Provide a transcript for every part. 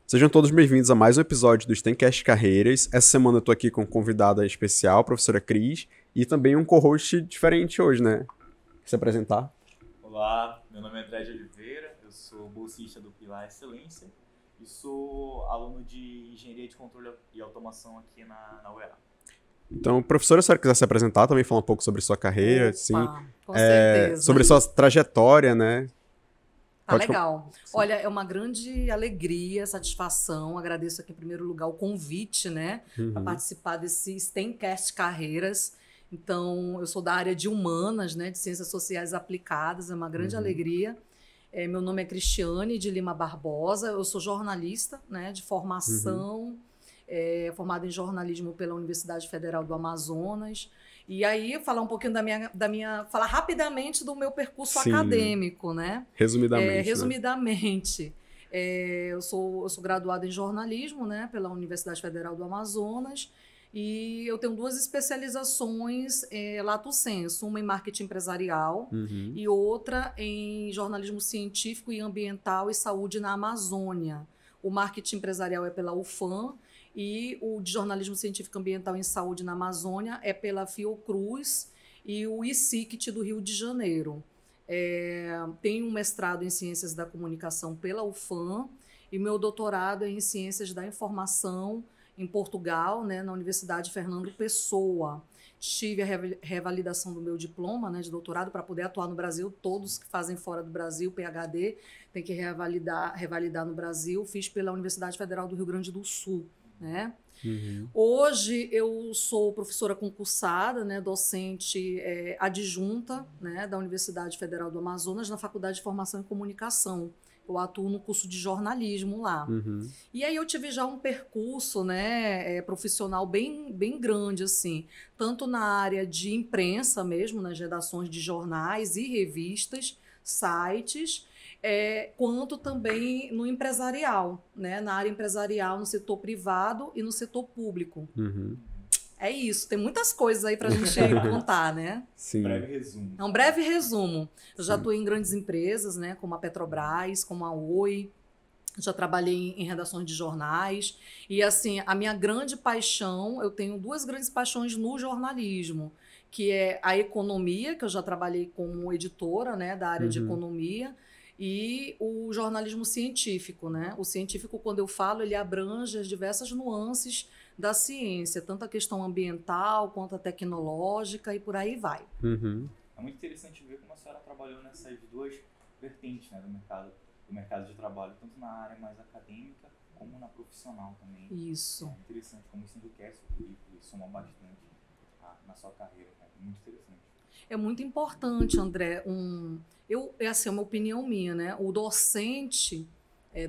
Sejam todos bem-vindos a mais um episódio do STEMcast Carreiras. Essa semana eu tô aqui com convidada especial, a professora Cris, e também um co-host diferente hoje, né? Quer se apresentar? Olá, meu nome é André de Oliveira, eu sou bolsista do Pilar Excelência e sou aluno de Engenharia de Controle e Automação aqui na UEA. Então, professora, se a senhora quiser se apresentar, também falar um pouco sobre sua carreira, Opa, sim, com certeza. sobre sua trajetória, né? Tá Pode legal. Olha, é uma grande alegria, satisfação. Agradeço aqui, em primeiro lugar, o convite, né, para participar desse STEMcast Carreiras. Então, eu sou da área de humanas, né, de ciências sociais aplicadas, é uma grande alegria. Meu nome é Cristiane de Lima Barbosa, eu sou jornalista, né, de formação, formada em jornalismo pela Universidade Federal do Amazonas. E aí, falar um pouquinho falar rapidamente do meu percurso acadêmico, né? Resumidamente. Resumidamente. Eu sou graduada em jornalismo, né, pela Universidade Federal do Amazonas, e eu tenho duas especializações lato sensu, uma em marketing empresarial e outra em jornalismo científico e ambiental e saúde na Amazônia. O marketing empresarial é pela UFAM, e o de jornalismo científico ambiental em saúde na Amazônia é pela Fiocruz e o ICICT do Rio de Janeiro. Tenho um mestrado em ciências da comunicação pela UFAM e meu doutorado é em ciências da informação em Portugal, né, na Universidade Fernando Pessoa. Tive a revalidação do meu diploma, né, de doutorado para poder atuar no Brasil. Todos que fazem fora do Brasil, PhD, tem que revalidar no Brasil. Fiz pela Universidade Federal do Rio Grande do Sul. Né? Hoje eu sou professora concursada, né, docente adjunta, né, da Universidade Federal do Amazonas na Faculdade de Formação em Comunicação. Eu atuo no curso de jornalismo lá. E aí eu tive já um percurso, né, profissional bem grande, assim, tanto na área de imprensa mesmo, nas redações de jornais e revistas, sites, quanto também no empresarial, né? Na área empresarial, no setor privado e no setor público. É isso, tem muitas coisas aí para a gente contar, né? Sim. Um breve resumo. É um breve resumo. Eu já atuei em grandes empresas, né? Como a Petrobras, como a Oi. Já trabalhei em redações de jornais. E, assim, a minha grande paixão, eu tenho duas grandes paixões no jornalismo, que é a economia, que eu já trabalhei como editora, né, da área de economia, e o jornalismo científico, né? O científico, quando eu falo, ele abrange as diversas nuances da ciência, tanto a questão ambiental quanto a tecnológica e por aí vai. É muito interessante ver como a senhora trabalhou nessas duas vertentes, né, do mercado de trabalho, tanto na área mais acadêmica como na profissional também. Isso. É interessante como isso enriquece e soma bastante na sua carreira, né? Muito interessante. É muito importante, André. Essa é uma opinião minha, né? O docente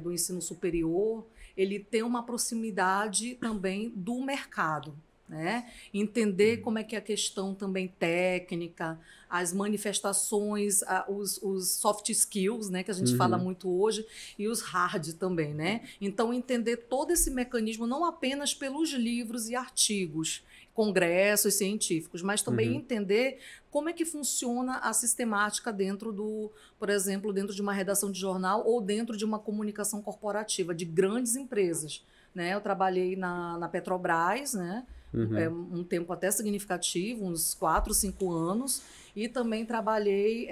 do ensino superior, ele tem uma proximidade também do mercado, né? Entender como é que é a questão também técnica, as manifestações, os soft skills, né, que a gente fala muito hoje, e os hard também, né? Então, entender todo esse mecanismo não apenas pelos livros e artigos, congressos científicos, mas também entender como é que funciona a sistemática por exemplo, dentro de uma redação de jornal ou dentro de uma comunicação corporativa de grandes empresas, né? Eu trabalhei na Petrobras, né? Um tempo até significativo, uns 4, 5 anos, e também trabalhei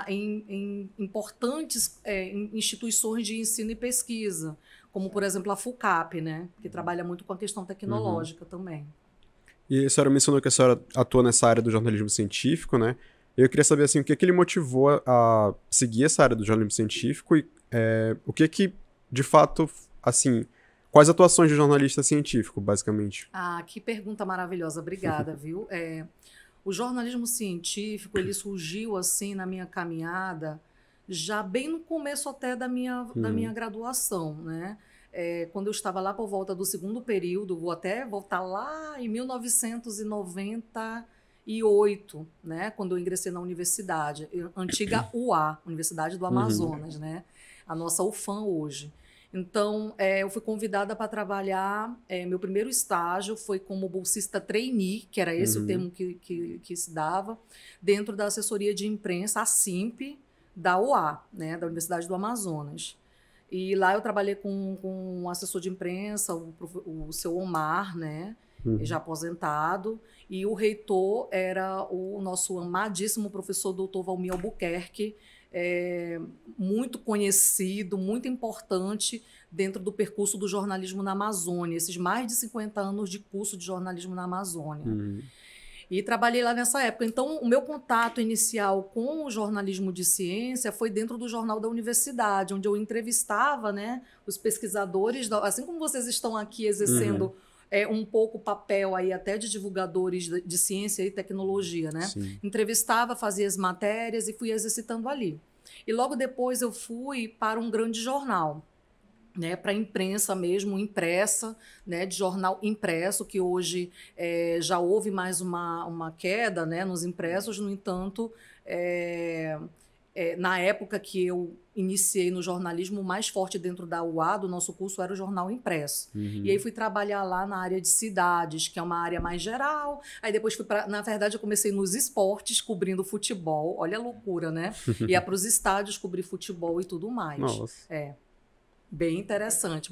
em importantes instituições de ensino e pesquisa, como, por exemplo, a FUCAP, né, que trabalha muito com a questão tecnológica também. E a senhora mencionou que a senhora atua nessa área do jornalismo científico, né? Eu queria saber, assim, o que lhe motivou a seguir essa área do jornalismo científico e o que, de fato, assim, quais atuações de jornalista científico, basicamente? Ah, que pergunta maravilhosa, obrigada, viu? O jornalismo científico, ele surgiu, assim, na minha caminhada, já bem no começo até da minha graduação, né? Quando eu estava lá por volta do segundo período, vou até voltar lá em 1998, né? Quando eu ingressei na universidade, antiga UA, Universidade do Amazonas, né? A nossa UFAM hoje. Então, eu fui convidada para trabalhar, meu primeiro estágio foi como bolsista trainee, que era esse o termo que se dava, dentro da assessoria de imprensa, a SIMP, da UA, né, da Universidade do Amazonas. E lá eu trabalhei com um assessor de imprensa, o seu Omar, né, já aposentado, e o reitor era o nosso amadíssimo professor doutor Valmir Albuquerque, muito conhecido, muito importante dentro do percurso do jornalismo na Amazônia, esses mais de 50 anos de curso de jornalismo na Amazônia. E trabalhei lá nessa época. Então, o meu contato inicial com o jornalismo de ciência foi dentro do Jornal da Universidade, onde eu entrevistava, né, os pesquisadores, assim como vocês estão aqui exercendo um pouco o papel aí até de divulgadores de ciência e tecnologia, né? Sim. Entrevistava, fazia as matérias e fui exercitando ali. E logo depois eu fui para um grande jornal, né, para a imprensa mesmo, impressa, né, de jornal impresso, que hoje já houve mais uma queda, né, nos impressos. No entanto, na época que eu iniciei no jornalismo, o mais forte dentro da UA, do nosso curso, era o jornal impresso. E aí fui trabalhar lá na área de cidades, que é uma área mais geral. Aí depois na verdade, eu comecei nos esportes, cobrindo futebol. Olha a loucura, né? Ia para os estádios cobrir futebol e tudo mais. Nossa. Bem interessante.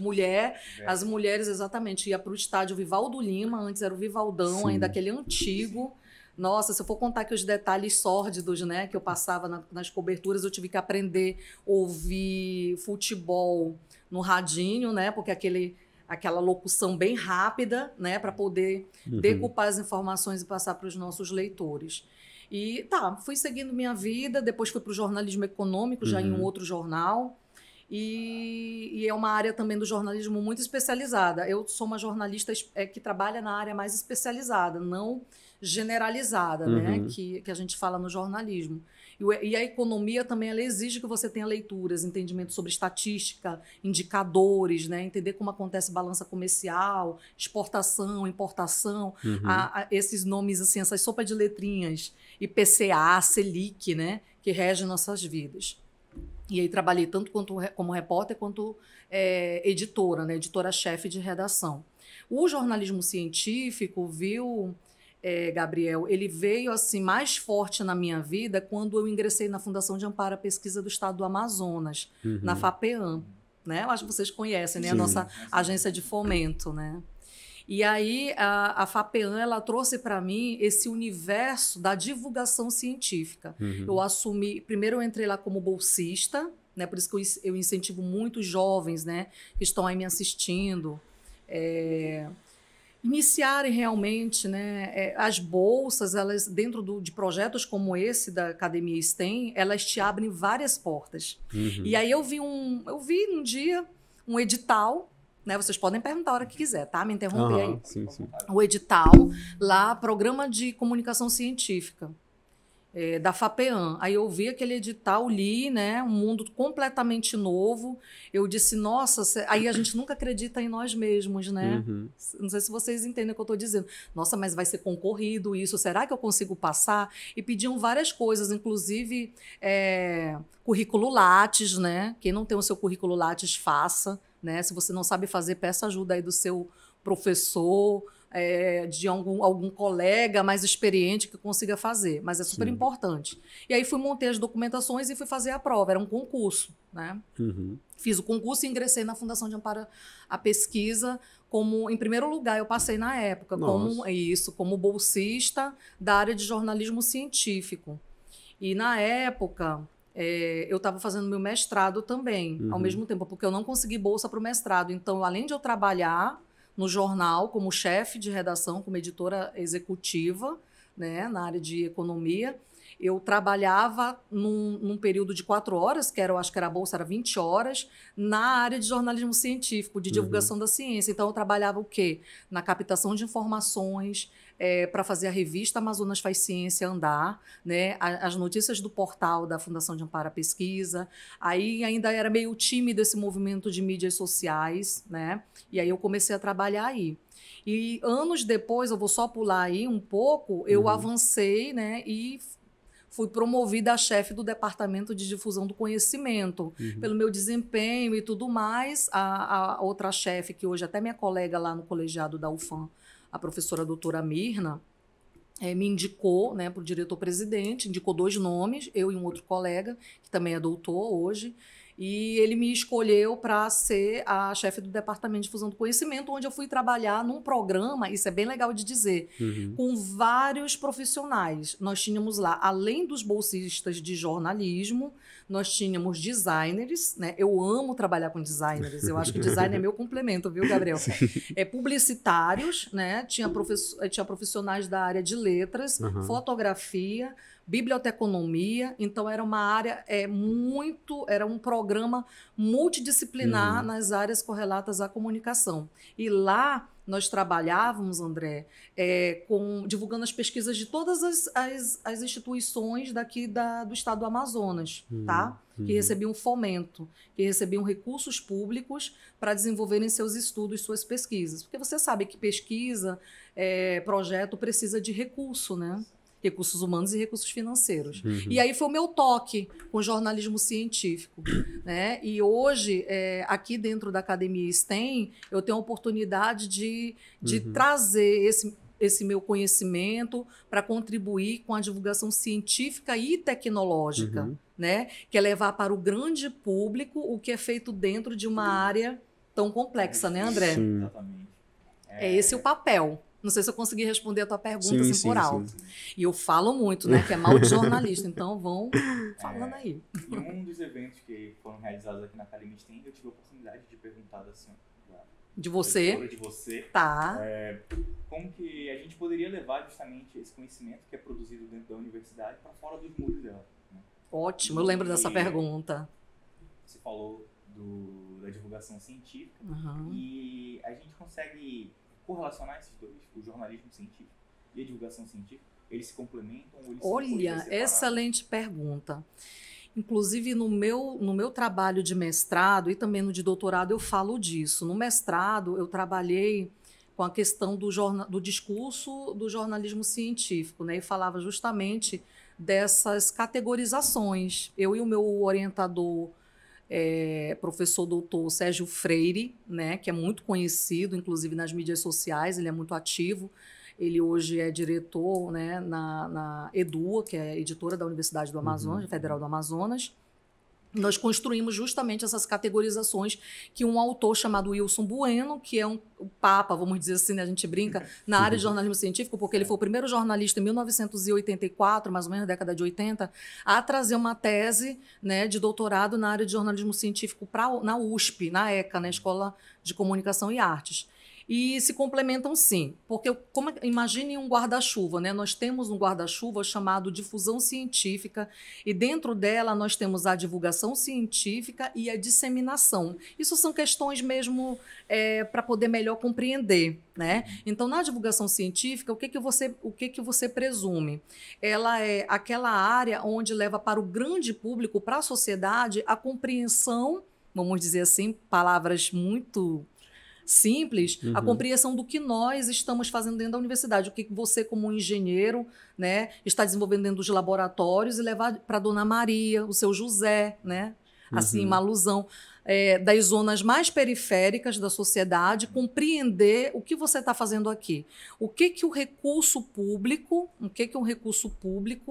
As mulheres, exatamente, ia para o estádio Vivaldo Lima, antes era o Vivaldão, ainda aquele antigo. Nossa, se eu for contar aqui os detalhes sórdidos, né, que eu passava nas coberturas, eu tive que aprender a ouvir futebol no radinho, né, porque aquela locução bem rápida, né, para poder decupar as informações e passar para os nossos leitores. E fui seguindo minha vida, depois fui para o jornalismo econômico, já em um outro jornal. E é uma área também do jornalismo muito especializada. Eu sou uma jornalista que trabalha na área mais especializada, não generalizada, né? Que a gente fala no jornalismo. E a economia também ela exige que você tenha leituras, entendimento sobre estatística, indicadores, né? Entender como acontece balança comercial, exportação, importação, esses nomes, assim, essas sopas de letrinhas, IPCA, Selic, né? Que regem nossas vidas. E aí trabalhei tanto como repórter quanto editora, né? Editora-chefe de redação. O jornalismo científico, Gabriel, ele veio assim mais forte na minha vida quando eu ingressei na Fundação de Amparo à Pesquisa do Estado do Amazonas, na FAPEAM, né? Eu acho que vocês conhecem, né? A nossa agência de fomento, né? E aí a FAPEAM ela trouxe para mim esse universo da divulgação científica. Eu assumi, primeiro eu entrei lá como bolsista, né? Por isso que eu incentivo muitos jovens, né, que estão aí me assistindo, iniciarem realmente, né, as bolsas, elas dentro de projetos como esse da Academia STEM, elas te abrem várias portas. E aí eu vi um dia um edital, né, vocês podem perguntar a hora que quiser, tá? Me interromper aí. Sim. O edital lá, Programa de Comunicação Científica, da FAPEAM. Aí eu vi aquele edital, li, né, um mundo completamente novo. Eu disse, nossa, aí a gente nunca acredita em nós mesmos, né? Não sei se vocês entendem o que eu estou dizendo. Nossa, mas vai ser concorrido isso, será que eu consigo passar? E pediam várias coisas, inclusive currículo Lattes, né? Quem não tem o seu currículo Lattes, faça, né? Se você não sabe fazer, peça ajuda aí do seu professor, de algum colega mais experiente que consiga fazer, mas é super importante. E aí montei as documentações e fui fazer a prova, era um concurso, né? Fiz o concurso e ingressei na Fundação de Amparo à Pesquisa em primeiro lugar, eu passei na época como bolsista da área de jornalismo científico. E na época eu estava fazendo meu mestrado também, ao mesmo tempo, porque eu não consegui bolsa para o mestrado. Então, além de eu trabalhar no jornal como chefe de redação, como editora executiva, né, na área de economia, eu trabalhava num período de 4 horas, eu acho que a bolsa era 20 horas, na área de jornalismo científico, de divulgação da ciência. Então, eu trabalhava o quê? Na captação de informações, para fazer a revista Amazonas Faz Ciência andar, né? As notícias do portal da Fundação de Amparo à Pesquisa. Aí ainda era meio tímido esse movimento de mídias sociais, né? E aí eu comecei a trabalhar aí. E anos depois, eu vou só pular aí um pouco, eu avancei, né? E fui promovida a chefe do Departamento de Difusão do Conhecimento. Pelo meu desempenho e tudo mais, a outra chefe, que hoje até minha colega lá no colegiado da UFAM, a professora doutora Mirna, me indicou, né, para o diretor-presidente, indicou 2 nomes, eu e um outro colega, que também é doutor hoje, e ele me escolheu para ser a chefe do Departamento de Difusão do Conhecimento, onde eu fui trabalhar num programa, isso é bem legal de dizer, com vários profissionais. Nós tínhamos lá, além dos bolsistas de jornalismo, nós tínhamos designers, né? Eu amo trabalhar com designers, eu acho que design é meu complemento, viu, Gabriel? Publicitários, né? Tinha profissionais da área de letras, fotografia, biblioteconomia, então era uma área era um programa multidisciplinar nas áreas correlatas à comunicação. E lá nós trabalhávamos, André, divulgando as pesquisas de todas as instituições daqui do estado do Amazonas, tá? Que recebiam fomento, que recebiam recursos públicos para desenvolverem seus estudos, suas pesquisas. Porque você sabe que pesquisa, projeto precisa de recurso, né? Recursos humanos e recursos financeiros. E aí foi o meu toque com o jornalismo científico, né? E hoje, aqui dentro da Academia STEM, eu tenho a oportunidade de trazer esse meu conhecimento para contribuir com a divulgação científica e tecnológica, né? Que é levar para o grande público o que é feito dentro de uma área tão complexa, né, André? Sim. Exatamente. É esse o papel. Não sei se eu consegui responder a tua pergunta assim, por alto. E eu falo muito, né? Que é mal de jornalista, então vão falando aí. Em um dos eventos que foram realizados aqui na Academia STEM, eu tive a oportunidade de perguntar assim, de você. Tá. Como que a gente poderia levar justamente esse conhecimento que é produzido dentro da universidade para fora dos muros dela. Né? Ótimo, eu lembro dessa pergunta. Você falou da divulgação científica e a gente consegue correlacionar esses dois, o jornalismo científico e a divulgação científica? Eles se complementam ou eles Olha, excelente pergunta. Inclusive, no meu trabalho de mestrado e também no de doutorado, eu falo disso. No mestrado, eu trabalhei com a questão do discurso do jornalismo científico, né? E falava justamente dessas categorizações. Eu e o meu orientador, professor doutor Sérgio Freire, né, que é muito conhecido, inclusive nas mídias sociais, ele é muito ativo. Ele hoje é diretor, né, na EDUA, que é a editora da Universidade do Amazonas, Federal do Amazonas. Nós construímos justamente essas categorizações que um autor chamado Wilson Bueno, que é o papa, vamos dizer assim, né, a gente brinca, na área de jornalismo científico, porque ele foi o primeiro jornalista em 1984, mais ou menos, década de 80, a trazer uma tese, né, de doutorado na área de jornalismo científico na USP, na ECA, na Escola de Comunicação e Artes. E se complementam sim, porque imagine um guarda-chuva, né? Nós temos um guarda-chuva chamado difusão científica e dentro dela nós temos a divulgação científica e a disseminação. Isso são questões mesmo para poder melhor compreender, né? Então, na divulgação científica, o que você presume? Ela é aquela área onde leva para o grande público, para a sociedade, a compreensão, vamos dizer assim, palavras muito simples, a compreensão do que nós estamos fazendo dentro da universidade, o que você, como engenheiro, né, está desenvolvendo dentro dos laboratórios e levar para a Dona Maria, o seu José, né? Assim, uma alusão das zonas mais periféricas da sociedade, compreender o que você está fazendo aqui. O que o recurso público,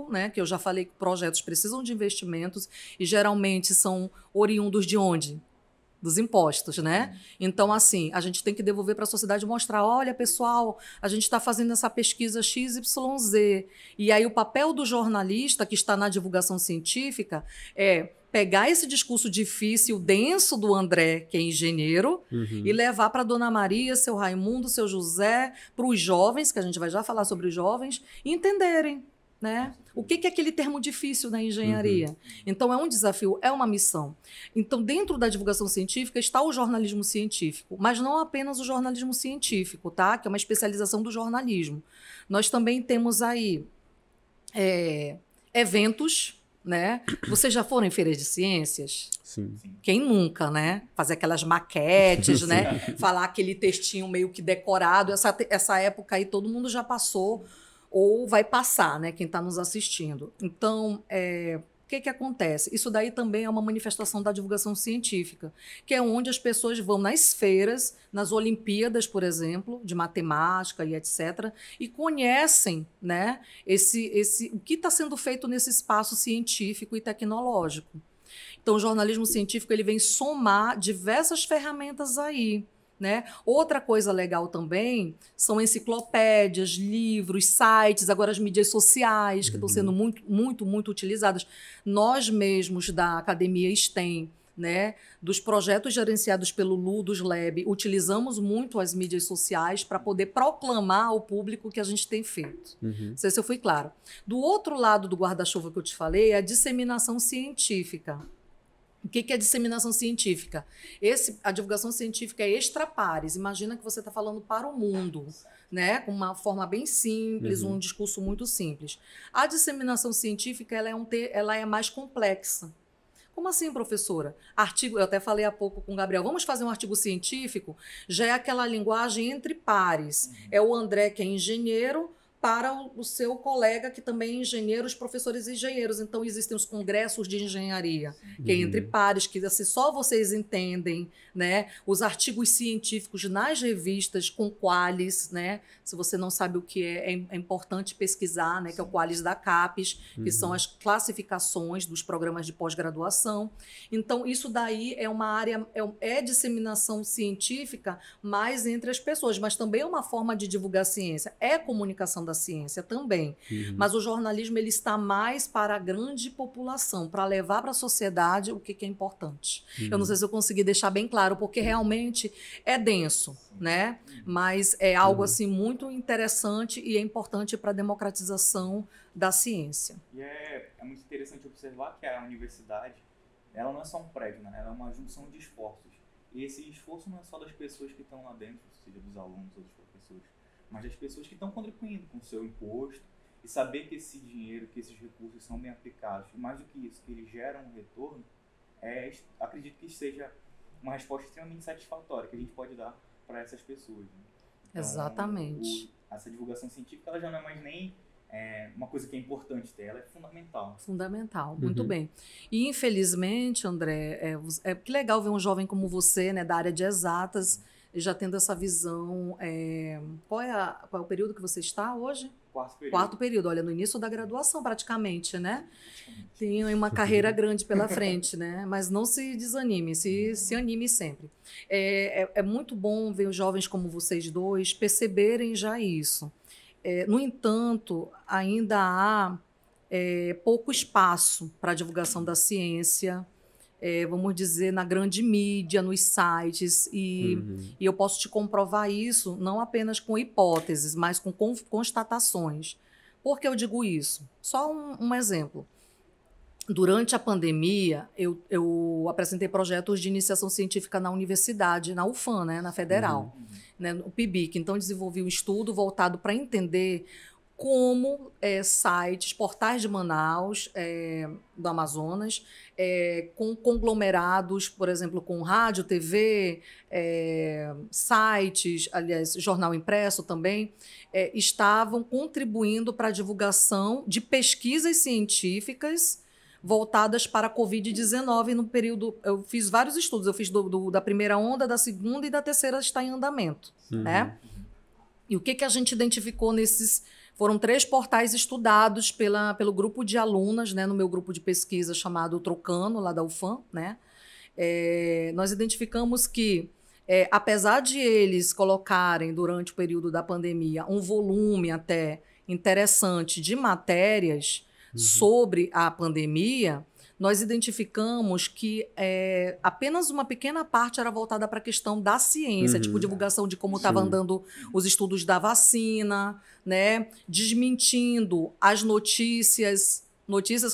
né, que eu já falei que projetos precisam de investimentos e geralmente são oriundos de onde? Dos impostos, né? Então, assim, a gente tem que devolver para a sociedade e mostrar, olha, pessoal, a gente está fazendo essa pesquisa XYZ. E aí o papel do jornalista que está na divulgação científica é pegar esse discurso difícil, denso do André, que é engenheiro, e levar para a Dona Maria, seu Raimundo, seu José, para os jovens, que a gente vai já falar sobre os jovens, entenderem, né? O que é aquele termo difícil na engenharia? Então, é um desafio, é uma missão. Então, dentro da divulgação científica está o jornalismo científico, mas não apenas o jornalismo científico, tá? Que é uma especialização do jornalismo. Nós também temos aí eventos, né? Vocês já foram em feiras de ciências? Sim. Quem nunca, né? Fazer aquelas maquetes, né? Falar aquele textinho meio que decorado. Essa época aí todo mundo já passou ou vai passar, né, quem está nos assistindo. Então, que acontece? Isso daí também é uma manifestação da divulgação científica, que é onde as pessoas vão nas feiras, nas Olimpíadas, por exemplo, de matemática e etc., e conhecem, né, o que está sendo feito nesse espaço científico e tecnológico. Então, o jornalismo científico ele vem somar diversas ferramentas aí. Né? Outra coisa legal também são enciclopédias, livros, sites, agora as mídias sociais, que estão sendo muito utilizadas. Nós mesmos da Academia STEM, né, dos projetos gerenciados pelo Ludus Lab, utilizamos muito as mídias sociais para poder proclamar ao público o que a gente tem feito. Não sei se eu fui clara. Do outro lado do guarda-chuva que eu te falei é a disseminação científica. O que é disseminação científica? A divulgação científica é extra pares. Imagina que você está falando para o mundo, né? Com uma forma bem simples, um discurso muito simples. A disseminação científica ela é mais complexa. Como assim, professora? Eu até falei há pouco com o Gabriel, vamos fazer um artigo científico? Já é aquela linguagem entre pares. É o André, que é engenheiro, para o seu colega que também é engenheiro, os professores engenheiros. Então, existem os congressos de engenharia, que é entre pares, que assim, só vocês entendem, né? Os artigos científicos nas revistas com qualis, né? Se você não sabe o que é importante pesquisar, né? Que é o qualis da CAPES, que são as classificações dos programas de pós-graduação. Então, isso daí é uma área, é disseminação científica mais entre as pessoas, mas também é uma forma de divulgar a ciência, é comunicação da ciência também. Mas o jornalismo ele está mais para a grande população, para levar para a sociedade o que é importante. Eu não sei se eu consegui deixar bem claro, porque realmente é denso, né? Mas é algo assim muito interessante e é importante para a democratização da ciência. E é muito interessante observar que a universidade, ela não é só um prédio, né? Ela é uma junção de esforços. E esse esforço não é só das pessoas que estão lá dentro, seja dos alunos ou dos professores, mas das pessoas que estão contribuindo com o seu imposto e saber que esse dinheiro, que esses recursos são bem aplicados. E mais do que isso, que eles geram um retorno, acredito que seja uma resposta extremamente satisfatória que a gente pode dar para essas pessoas. Né? Então, exatamente. Essa divulgação científica ela já não é mais nem uma coisa que é importante ter, ela é fundamental. Fundamental, muito bem. E infelizmente, André, que legal ver um jovem como você, né, da área de exatas, já tendo essa visão. Qual é o período que você está hoje? Quarto período. Olha, no início da graduação praticamente, né? Tem uma carreira grande pela frente, né? Mas não se desanime, se anime sempre. É muito bom ver os jovens como vocês dois perceberem já isso. No entanto, ainda há pouco espaço para a divulgação da ciência, vamos dizer, na grande mídia, nos sites, e eu posso te comprovar isso não apenas com hipóteses, mas com constatações. Por que eu digo isso? Só um exemplo. Durante a pandemia, eu apresentei projetos de iniciação científica na universidade, na UFAM, né, na Federal, né, no PIBIC. Então, desenvolvi um estudo voltado para entender como sites, portais de Manaus, do Amazonas, com conglomerados, por exemplo, com rádio, TV, sites, aliás, jornal impresso também, estavam contribuindo para a divulgação de pesquisas científicas voltadas para a Covid-19 no período. Eu fiz vários estudos, eu fiz da primeira onda, da segunda e da terceira está em andamento. Né? E o que a gente identificou nesses. Foram 3 portais estudados pelo grupo de alunas, né, no meu grupo de pesquisa chamado Trocano, lá da UFAM. Né? Nós identificamos que, apesar de eles colocarem, durante o período da pandemia, um volume até interessante de matérias sobre a pandemia, nós identificamos que apenas uma pequena parte era voltada para a questão da ciência, tipo divulgação de como estava andando os estudos da vacina, né? Desmentindo as notícias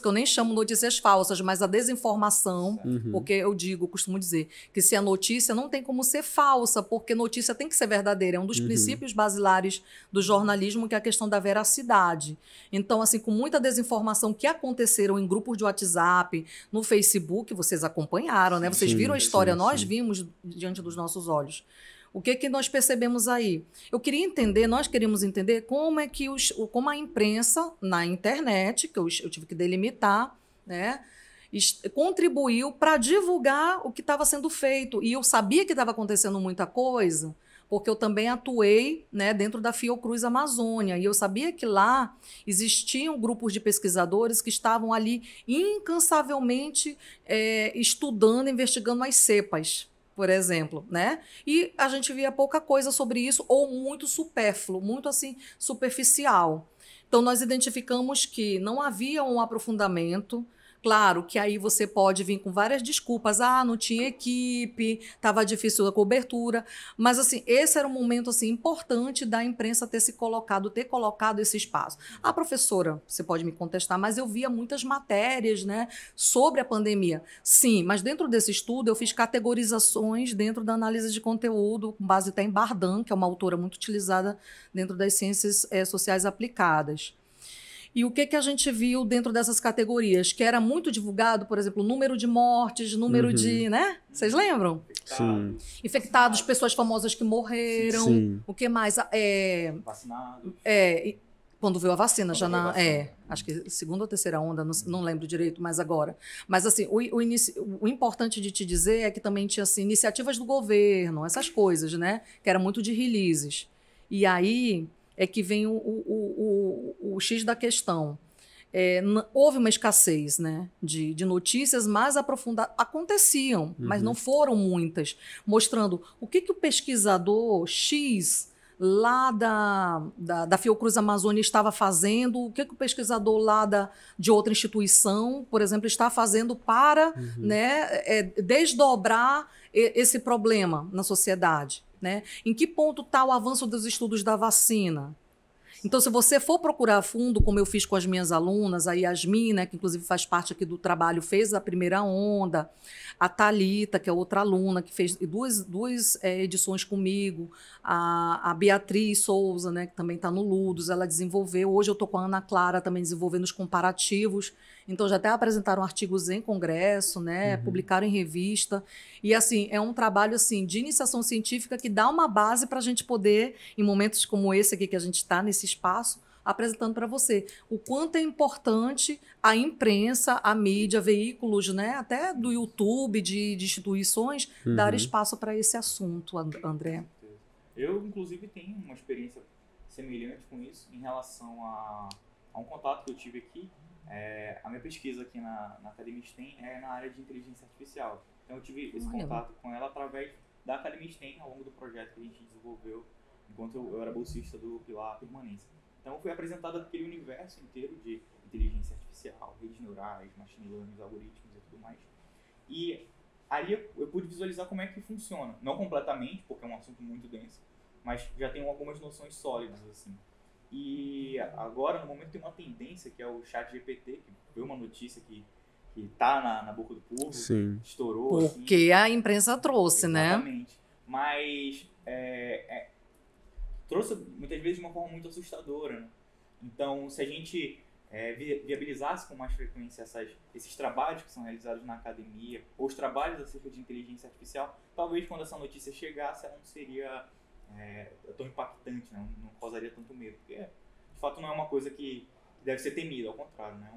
que eu nem chamo notícias falsas, mas a desinformação, porque eu costumo dizer, que se a notícia não tem como ser falsa, porque notícia tem que ser verdadeira. É um dos princípios basilares do jornalismo, que é a questão da veracidade. Então, assim, com muita desinformação que aconteceram em grupos de WhatsApp, no Facebook, vocês acompanharam, né? Vocês viram a história, nós vimos diante dos nossos olhos. O que nós percebemos aí? Nós queríamos entender como a imprensa na internet, que eu tive que delimitar, né, contribuiu para divulgar o que estava sendo feito. E eu sabia que estava acontecendo muita coisa, porque eu também atuei, né, dentro da Fiocruz Amazônia, e eu sabia que lá existiam grupos de pesquisadores que estavam ali incansavelmente estudando, investigando as cepas, por exemplo, né? E a gente via pouca coisa sobre isso, ou muito supérfluo, muito assim, superficial. Então, nós identificamos que não havia um aprofundamento. Claro que aí você pode vir com várias desculpas. Não tinha equipe, estava difícil a cobertura. Mas, assim, esse era um momento assim, importante da imprensa ter colocado esse espaço. Professora, você pode me contestar, mas eu via muitas matérias, né, sobre a pandemia. Sim, mas dentro desse estudo eu fiz categorizações dentro da análise de conteúdo, com base até em Bardan, que é uma autora muito utilizada dentro das ciências sociais aplicadas. E o que a gente viu dentro dessas categorias? Que era muito divulgado, por exemplo, número de mortes, número de, né? Vocês lembram? Sim. Infectados, pessoas famosas que morreram. Sim. O que mais? Vacinados. Quando veio a vacina, acho que segunda ou terceira onda, não lembro direito, mas agora. Mas, assim, o importante de te dizer é que também tinha, assim, iniciativas do governo, essas coisas, né? Que era muito de releases. E aí é que vem o X da questão. Houve uma escassez, né, de notícias mais aprofundadas. Aconteciam, mas não foram muitas, mostrando o que o pesquisador X lá da Fiocruz Amazônia estava fazendo, o que o pesquisador lá de outra instituição, por exemplo, está fazendo para né, desdobrar esse problema na sociedade. Né? Em que ponto está o avanço dos estudos da vacina? Então, se você for procurar a fundo, como eu fiz com as minhas alunas, a Yasmin, né, que inclusive faz parte aqui do trabalho, fez a primeira onda, a Thalita, que é outra aluna, que fez duas edições comigo, a Beatriz Souza, né, que também está no Ludus, ela desenvolveu, hoje eu estou com a Ana Clara também desenvolvendo os comparativos, então já até apresentaram artigos em congresso, né, publicaram em revista, e assim, é um trabalho assim, de iniciação científica que dá uma base para a gente poder, em momentos como esse aqui que a gente está nesse espaço, apresentando para você o quanto é importante a imprensa, a mídia, veículos, né, até do YouTube, de instituições, dar espaço para esse assunto, André. Eu, inclusive, tenho uma experiência semelhante com isso em relação a um contato que eu tive aqui. A minha pesquisa aqui na Academia STEM é na área de inteligência artificial. Então, eu tive esse contato com ela através da Academia STEM ao longo do projeto que a gente desenvolveu enquanto eu era bolsista do Pilar Permanência. Então, foi apresentado aquele universo inteiro de inteligência artificial, redes neurais, machine learning, algoritmos e tudo mais. E ali eu pude visualizar como é que funciona. Não completamente, porque é um assunto muito denso, mas já tenho algumas noções sólidas, assim. E agora, no momento, tem uma tendência, que é o ChatGPT, que foi uma notícia que tá na boca do povo, Sim. Estourou. Porque assim, a imprensa trouxe, exatamente, né? Mas trouxe, muitas vezes, de uma forma muito assustadora, né? Então, se a gente viabilizasse com mais frequência esses trabalhos que são realizados na academia, ou os trabalhos acerca de inteligência artificial, talvez quando essa notícia chegasse, ela não seria tão impactante, né? Não causaria tanto medo, porque de fato não é uma coisa que deve ser temida, ao contrário, né?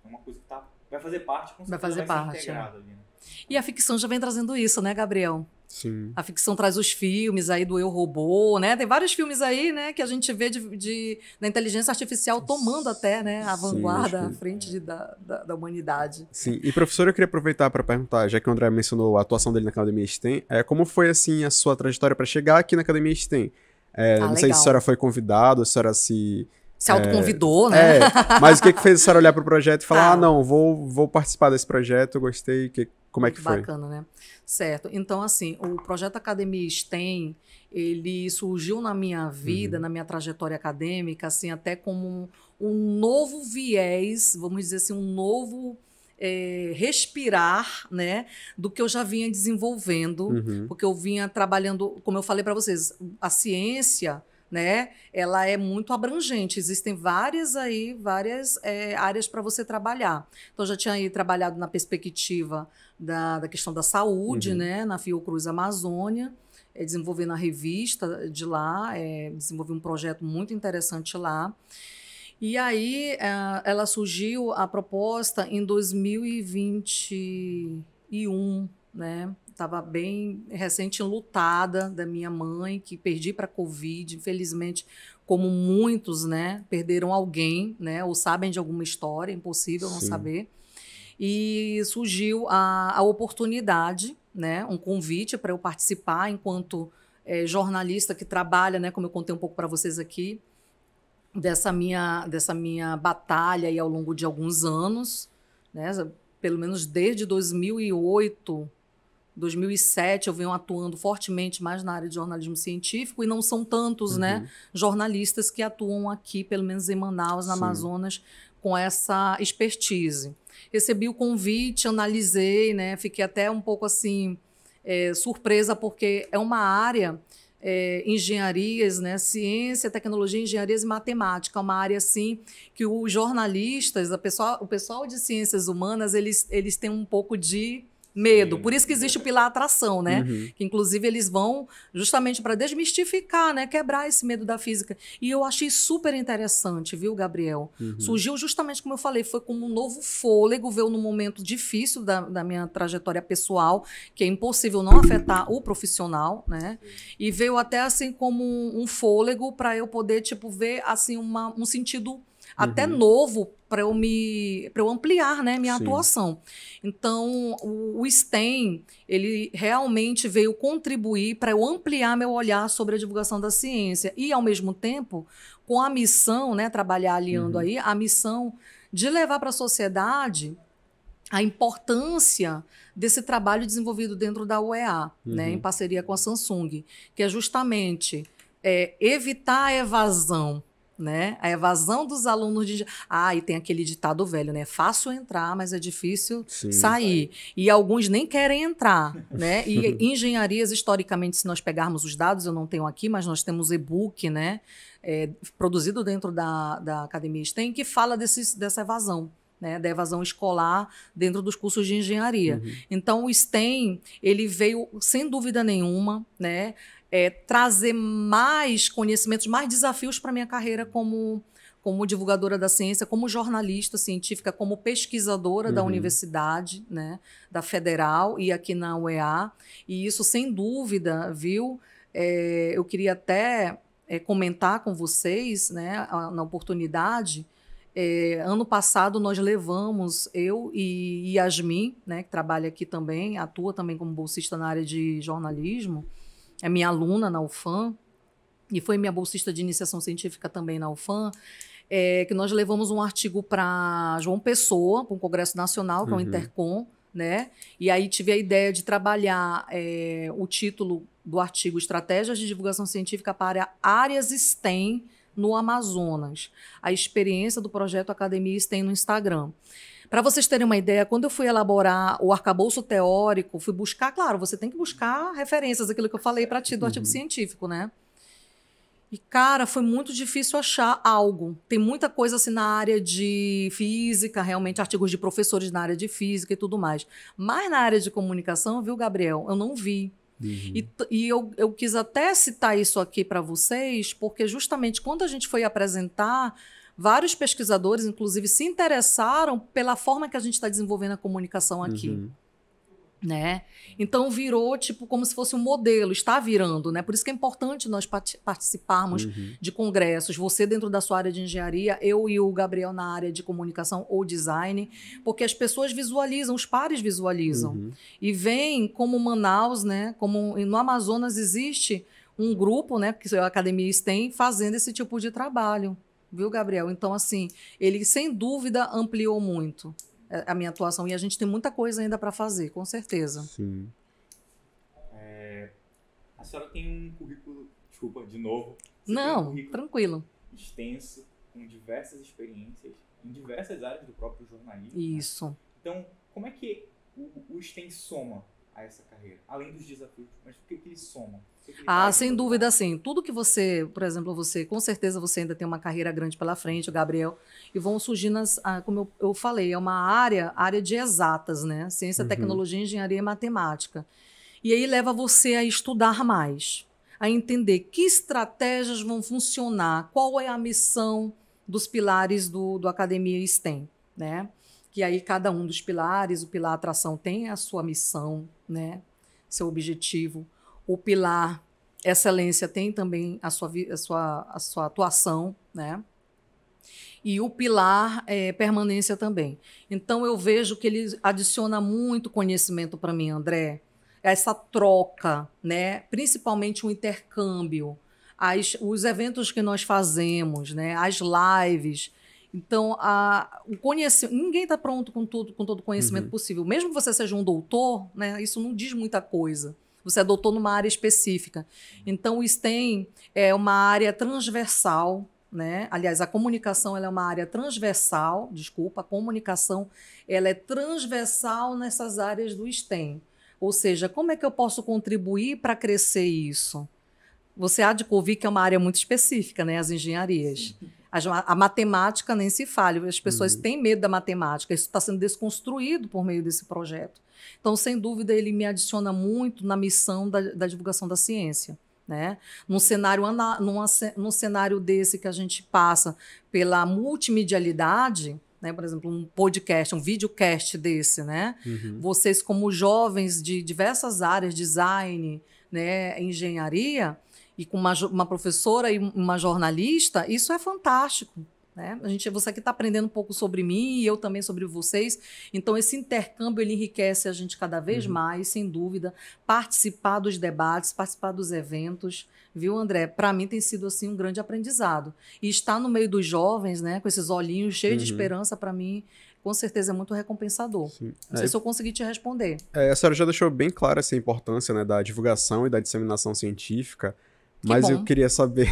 É uma coisa que vai fazer parte, com certeza vai ser integrada ali, né? E a ficção já vem trazendo isso, né, Gabriel? Sim. A ficção traz os filmes aí do Eu, Robô, né? Tem vários filmes aí, né, que a gente vê da inteligência artificial tomando até, né, a vanguarda, à frente da humanidade. Sim. E, professor, eu queria aproveitar para perguntar, já que o André mencionou a atuação dele na Academia STEM, como foi, assim, a sua trajetória para chegar aqui na Academia STEM? Não sei se a senhora foi convidada, se a senhora se autoconvidou, né? Mas o que fez a senhora olhar para o projeto e falar, não, vou participar desse projeto, eu gostei, como é que foi? Bacana, né? Certo. Então, assim, o projeto Academia STEM, ele surgiu na minha vida, na minha trajetória acadêmica, assim, até como um novo viés, vamos dizer assim, um novo respirar, né, do que eu já vinha desenvolvendo, porque eu vinha trabalhando, como eu falei para vocês, a ciência, né, ela é muito abrangente, existem várias áreas para você trabalhar. Então, eu já tinha aí trabalhado na perspectiva da questão da saúde, né, na Fiocruz Amazônia, desenvolvendo a revista de lá, desenvolvi um projeto muito interessante lá. E aí ela surgiu a proposta em 2021, né? Estava bem recente, enlutada da minha mãe, que perdi para a Covid, infelizmente, como muitos, né? Perderam alguém, né? Ou sabem de alguma história, impossível não saber. E surgiu a oportunidade, né? Um convite para eu participar enquanto jornalista que trabalha, né? Como eu contei um pouco para vocês aqui, dessa minha batalha aí ao longo de alguns anos, né? Pelo menos desde 2008, 2007, eu venho atuando fortemente mais na área de jornalismo científico e não são tantos, né, jornalistas que atuam aqui, pelo menos em Manaus, no Amazonas, com essa expertise. Recebi o convite, analisei, né, fiquei até um pouco assim surpresa, porque é uma área, engenharias, né, ciência, tecnologia, engenharias e matemática, uma área assim que os jornalistas, o pessoal de ciências humanas, eles têm um pouco de medo. Por isso que existe o pilar atração, né? Que inclusive eles vão justamente para desmistificar, né? Quebrar esse medo da física. E eu achei super interessante, viu, Gabriel? Surgiu justamente como eu falei, foi como um novo fôlego, veio num momento difícil da minha trajetória pessoal, que é impossível não afetar o profissional, né? E veio até assim como um fôlego para eu poder tipo ver assim um sentido até novo para eu ampliar, né, minha atuação. Então, o STEM, ele realmente veio contribuir para eu ampliar meu olhar sobre a divulgação da ciência e, ao mesmo tempo, com a missão, né, trabalhar aliando aí, a missão de levar para a sociedade a importância desse trabalho desenvolvido dentro da UEA, né, em parceria com a Samsung, que é justamente evitar a evasão, né? A evasão dos alunos de... e tem aquele ditado velho, né? É fácil entrar, mas é difícil sair. E alguns nem querem entrar, né? E engenharias, historicamente, se nós pegarmos os dados, eu não tenho aqui, mas nós temos e-book, né? Produzido dentro da Academia STEM, que fala dessa evasão, né? Da evasão escolar dentro dos cursos de engenharia. Então, o STEM, ele veio, sem dúvida nenhuma, né? Trazer mais conhecimentos, mais desafios para a minha carreira como divulgadora da ciência, como jornalista científica, como pesquisadora da universidade, né, da Federal e aqui na UEA. E isso, sem dúvida, viu? Eu queria até comentar com vocês, né, na oportunidade. Ano passado nós levamos, eu e Yasmin, né, que trabalha aqui também, atua também como bolsista na área de jornalismo, é minha aluna na UFAM e foi minha bolsista de iniciação científica também na UFAM, que nós levamos um artigo para João Pessoa, para um Congresso Nacional, que é o Intercom, né? E aí tive a ideia de trabalhar o título do artigo Estratégias de Divulgação Científica para Áreas STEM no Amazonas, a experiência do projeto Academia STEM no Instagram. Para vocês terem uma ideia, quando eu fui elaborar o arcabouço teórico, fui buscar, claro, você tem que buscar referências, aquilo que eu falei para ti do artigo científico, né? E, cara, foi muito difícil achar algo. Tem muita coisa assim na área de física, realmente, artigos de professores na área de física e tudo mais. Mas na área de comunicação, viu, Gabriel? Eu não vi. E eu quis até citar isso aqui para vocês, porque justamente quando a gente foi apresentar, vários pesquisadores, inclusive, se interessaram pela forma que a gente está desenvolvendo a comunicação aqui. Né? Então virou tipo como se fosse um modelo, está virando, né? Por isso que é importante nós participarmos de congressos, você dentro da sua área de engenharia, eu e o Gabriel na área de comunicação ou design, porque as pessoas visualizam, os pares visualizam e veem como Manaus, né? Como no Amazonas existe um grupo, né? Que a Academia STEM fazendo esse tipo de trabalho, viu, Gabriel? Então assim, ele sem dúvida ampliou muito a minha atuação. E a gente tem muita coisa ainda para fazer, com certeza. Sim. A senhora tem um currículo... Desculpa, de novo. Não, tranquilo. Extenso, com diversas experiências em diversas áreas do próprio jornalismo. Isso. Né? Então, como é que o STEM soma a essa carreira? Além dos desafios, mas o que ele soma? Sem dúvida, sim. Tudo que você, por exemplo, com certeza você ainda tem uma carreira grande pela frente, o Gabriel, e vão surgir como eu falei, é uma área de exatas, né? Ciência, tecnologia, engenharia e matemática. E aí leva você a estudar mais, a entender que estratégias vão funcionar, qual é a missão dos pilares do Academia STEM, né? Que aí cada um dos pilares, o pilar atração tem a sua missão, né? Seu objetivo. O pilar excelência tem também a sua atuação, né? E o pilar permanência também. Então, eu vejo que ele adiciona muito conhecimento para mim, André. Essa troca, né? Principalmente o intercâmbio, os eventos que nós fazemos, né? As lives. Então, o conhecimento, ninguém está pronto com todo o conhecimento possível. Mesmo que você seja um doutor, né? Isso não diz muita coisa. Você é doutor numa área específica. Então, o STEM é uma área transversal, né? Aliás, a comunicação ela é uma área transversal, a comunicação ela é transversal nessas áreas do STEM. Ou seja, como é que eu posso contribuir para crescer isso? Você há de ouvir que é uma área muito específica, né? As engenharias. A matemática nem se fala, as pessoas têm medo da matemática, isso está sendo desconstruído por meio desse projeto. Então, sem dúvida, ele me adiciona muito na missão da divulgação da ciência. Né? Num cenário desse que a gente passa pela multimedialidade, né? Por exemplo, um podcast, um videocast desse, né? Vocês como jovens de diversas áreas, design, né? Engenharia, e com uma professora e uma jornalista, isso é fantástico. Né? Você aqui está aprendendo um pouco sobre mim e eu também sobre vocês. Então, esse intercâmbio ele enriquece a gente cada vez mais, sem dúvida. Participar dos debates, participar dos eventos, viu, André? Para mim tem sido assim um grande aprendizado. E estar no meio dos jovens, né, com esses olhinhos cheios de esperança, para mim, com certeza é muito recompensador. Sim. Não sei se eu consegui te responder. A senhora já deixou bem clara essa importância, né, da divulgação e da disseminação científica, mas eu queria saber,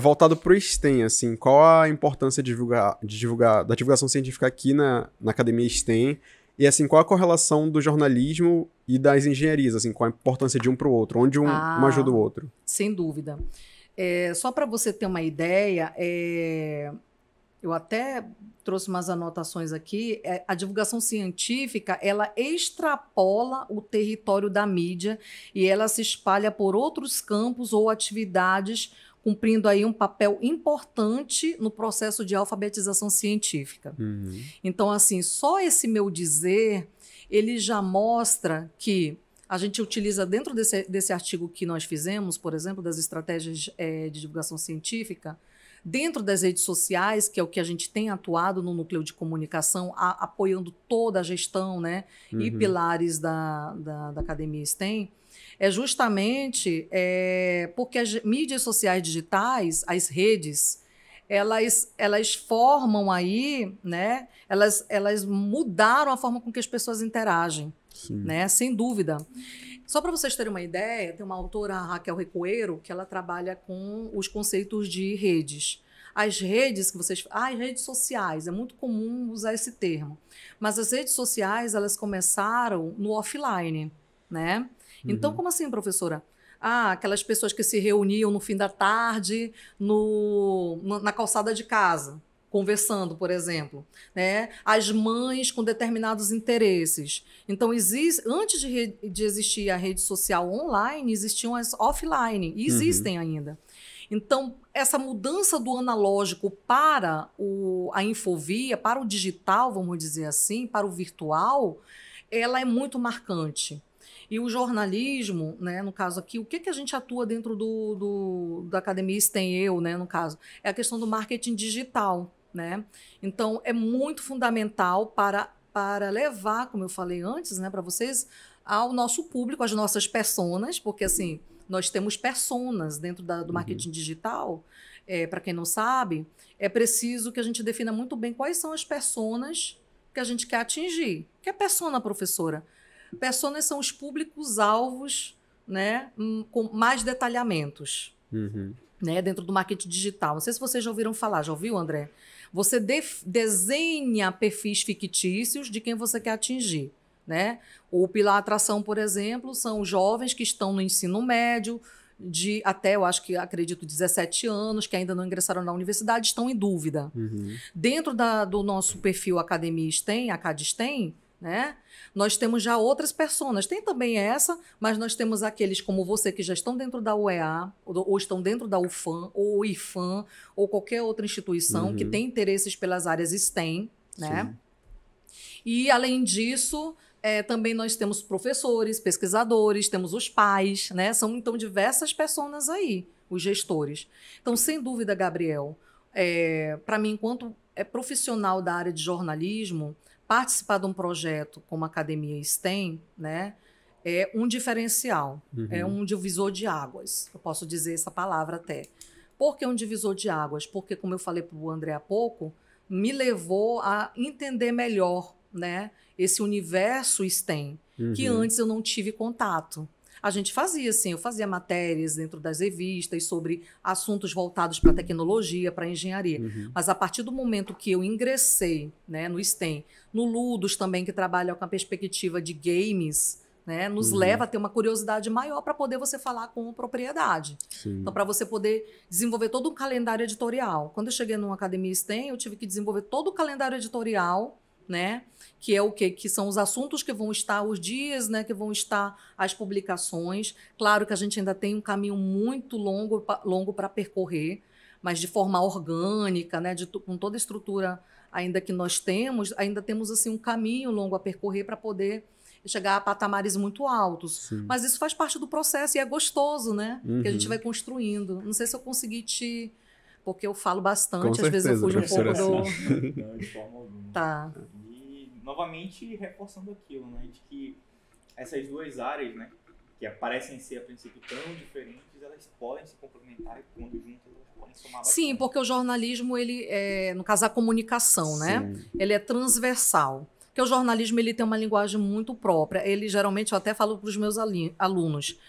voltado para o STEM, assim, qual a importância da divulgação científica aqui na Academia STEM e, assim, qual a correlação do jornalismo e das engenharias, assim, qual a importância de um para o outro, onde um ajuda o outro? Sem dúvida. Só para você ter uma ideia, eu até trouxe umas anotações aqui, a divulgação científica, ela extrapola o território da mídia e ela se espalha por outros campos ou atividades, cumprindo aí um papel importante no processo de alfabetização científica. Então, assim, só esse meu dizer, ele já mostra que a gente utiliza dentro desse artigo que nós fizemos, por exemplo, das estratégias de divulgação científica, dentro das redes sociais, que é o que a gente tem atuado no núcleo de comunicação, apoiando toda a gestão, né, e pilares da Academia STEM, é justamente porque as mídias sociais digitais, as redes, elas formam aí, né, elas mudaram a forma com que as pessoas interagem, né, sem dúvida. Só para vocês terem uma ideia, tem uma autora, a Raquel Recoeiro, que ela trabalha com os conceitos de redes. As redes que vocês... as redes sociais, é muito comum usar esse termo. Mas as redes sociais, elas começaram no offline, né? Então, como assim, professora? Aquelas pessoas que se reuniam no fim da tarde na calçada de casa, conversando, por exemplo, né? As mães com determinados interesses. Então, antes de existir a rede social online, existiam as offline, e existem ainda. Então, essa mudança do analógico para a infovia, para o digital, vamos dizer assim, para o virtual, ela é muito marcante. E o jornalismo, né, no caso aqui, o que a gente atua dentro da Academia STEM, né, no caso, é a questão do marketing digital. Né? Então, é muito fundamental para levar, como eu falei antes, né, para vocês, ao nosso público, às nossas personas, porque assim, nós temos personas dentro do marketing digital. Para quem não sabe, é preciso que a gente defina muito bem quais são as personas que a gente quer atingir. O que é persona, professora? Personas são os públicos-alvos, né, com mais detalhamentos. Né, dentro do marketing digital. Não sei se vocês já ouviram falar. Já ouviu, André? Você desenha perfis fictícios de quem você quer atingir. Né? O pilar atração, por exemplo, são jovens que estão no ensino médio, de até, acredito, 17 anos, que ainda não ingressaram na universidade, estão em dúvida. Dentro do nosso perfil Academia STEM, a CAD STEM, né? Nós temos já outras personas. Tem também essa, mas nós temos aqueles como você que já estão dentro da UEA, ou estão dentro da UFAM, ou IFAM, ou qualquer outra instituição que tem interesses pelas áreas STEM, né? E, além disso, também nós temos professores, pesquisadores, temos os pais, né? São, então, diversas pessoas aí, os gestores. Então, sem dúvida, Gabriel, para mim, enquanto profissional da área de jornalismo, participar de um projeto como a Academia STEM, né, é um diferencial, é um divisor de águas. Eu posso dizer essa palavra até. Por que um divisor de águas? Porque, como eu falei para o André há pouco, me levou a entender melhor, né, esse universo STEM, que antes eu não tive contato. A gente fazia, assim, eu fazia matérias dentro das revistas sobre assuntos voltados para tecnologia, para engenharia. Mas a partir do momento que eu ingressei, né, no STEM, no Ludus também, que trabalha com a perspectiva de games, né, nos leva a ter uma curiosidade maior para poder você falar com propriedade. Sim. Então, para você poder desenvolver todo um calendário editorial. Quando eu cheguei numa Academia STEM, eu tive que desenvolver todo o calendário editorial, né? Que é o quê? Que são os assuntos que vão estar, os dias, né? Que vão estar as publicações. Claro que a gente ainda tem um caminho muito longo para percorrer, mas de forma orgânica, né? Com toda a estrutura ainda que nós temos, ainda temos assim um caminho longo a percorrer para poder chegar a patamares muito altos. Sim. Mas isso faz parte do processo e é gostoso, né? Que a gente vai construindo. Não sei se eu consegui te... Porque eu falo bastante, às vezes eu fujo um pouco do... Não, de forma alguma. Tá. E, novamente, reforçando aquilo, né? De que essas duas áreas, né? Que parecem ser, a princípio, tão diferentes, elas podem se complementar e, quando juntas, elas podem somar bastante. Sim, porque o jornalismo, ele no caso, a comunicação, né? Ele é transversal. Porque o jornalismo, ele tem uma linguagem muito própria. Ele, geralmente, eu até falo para os meus alunos,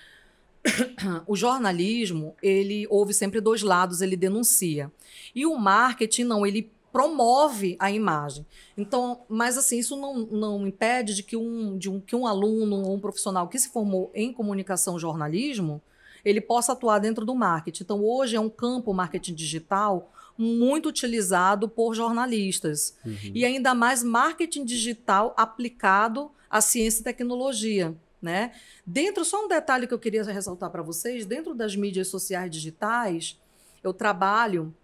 o jornalismo, ele ouve sempre dois lados, ele denuncia. E o marketing, não, ele promove a imagem. Então, mas assim, isso não impede de que um aluno ou um profissional que se formou em comunicação jornalismo, ele possa atuar dentro do marketing. Então, hoje é um campo, marketing digital, muito utilizado por jornalistas. E ainda mais marketing digital aplicado à ciência e tecnologia. Né? Só um detalhe que eu queria ressaltar para vocês, dentro das mídias sociais digitais, eu trabalho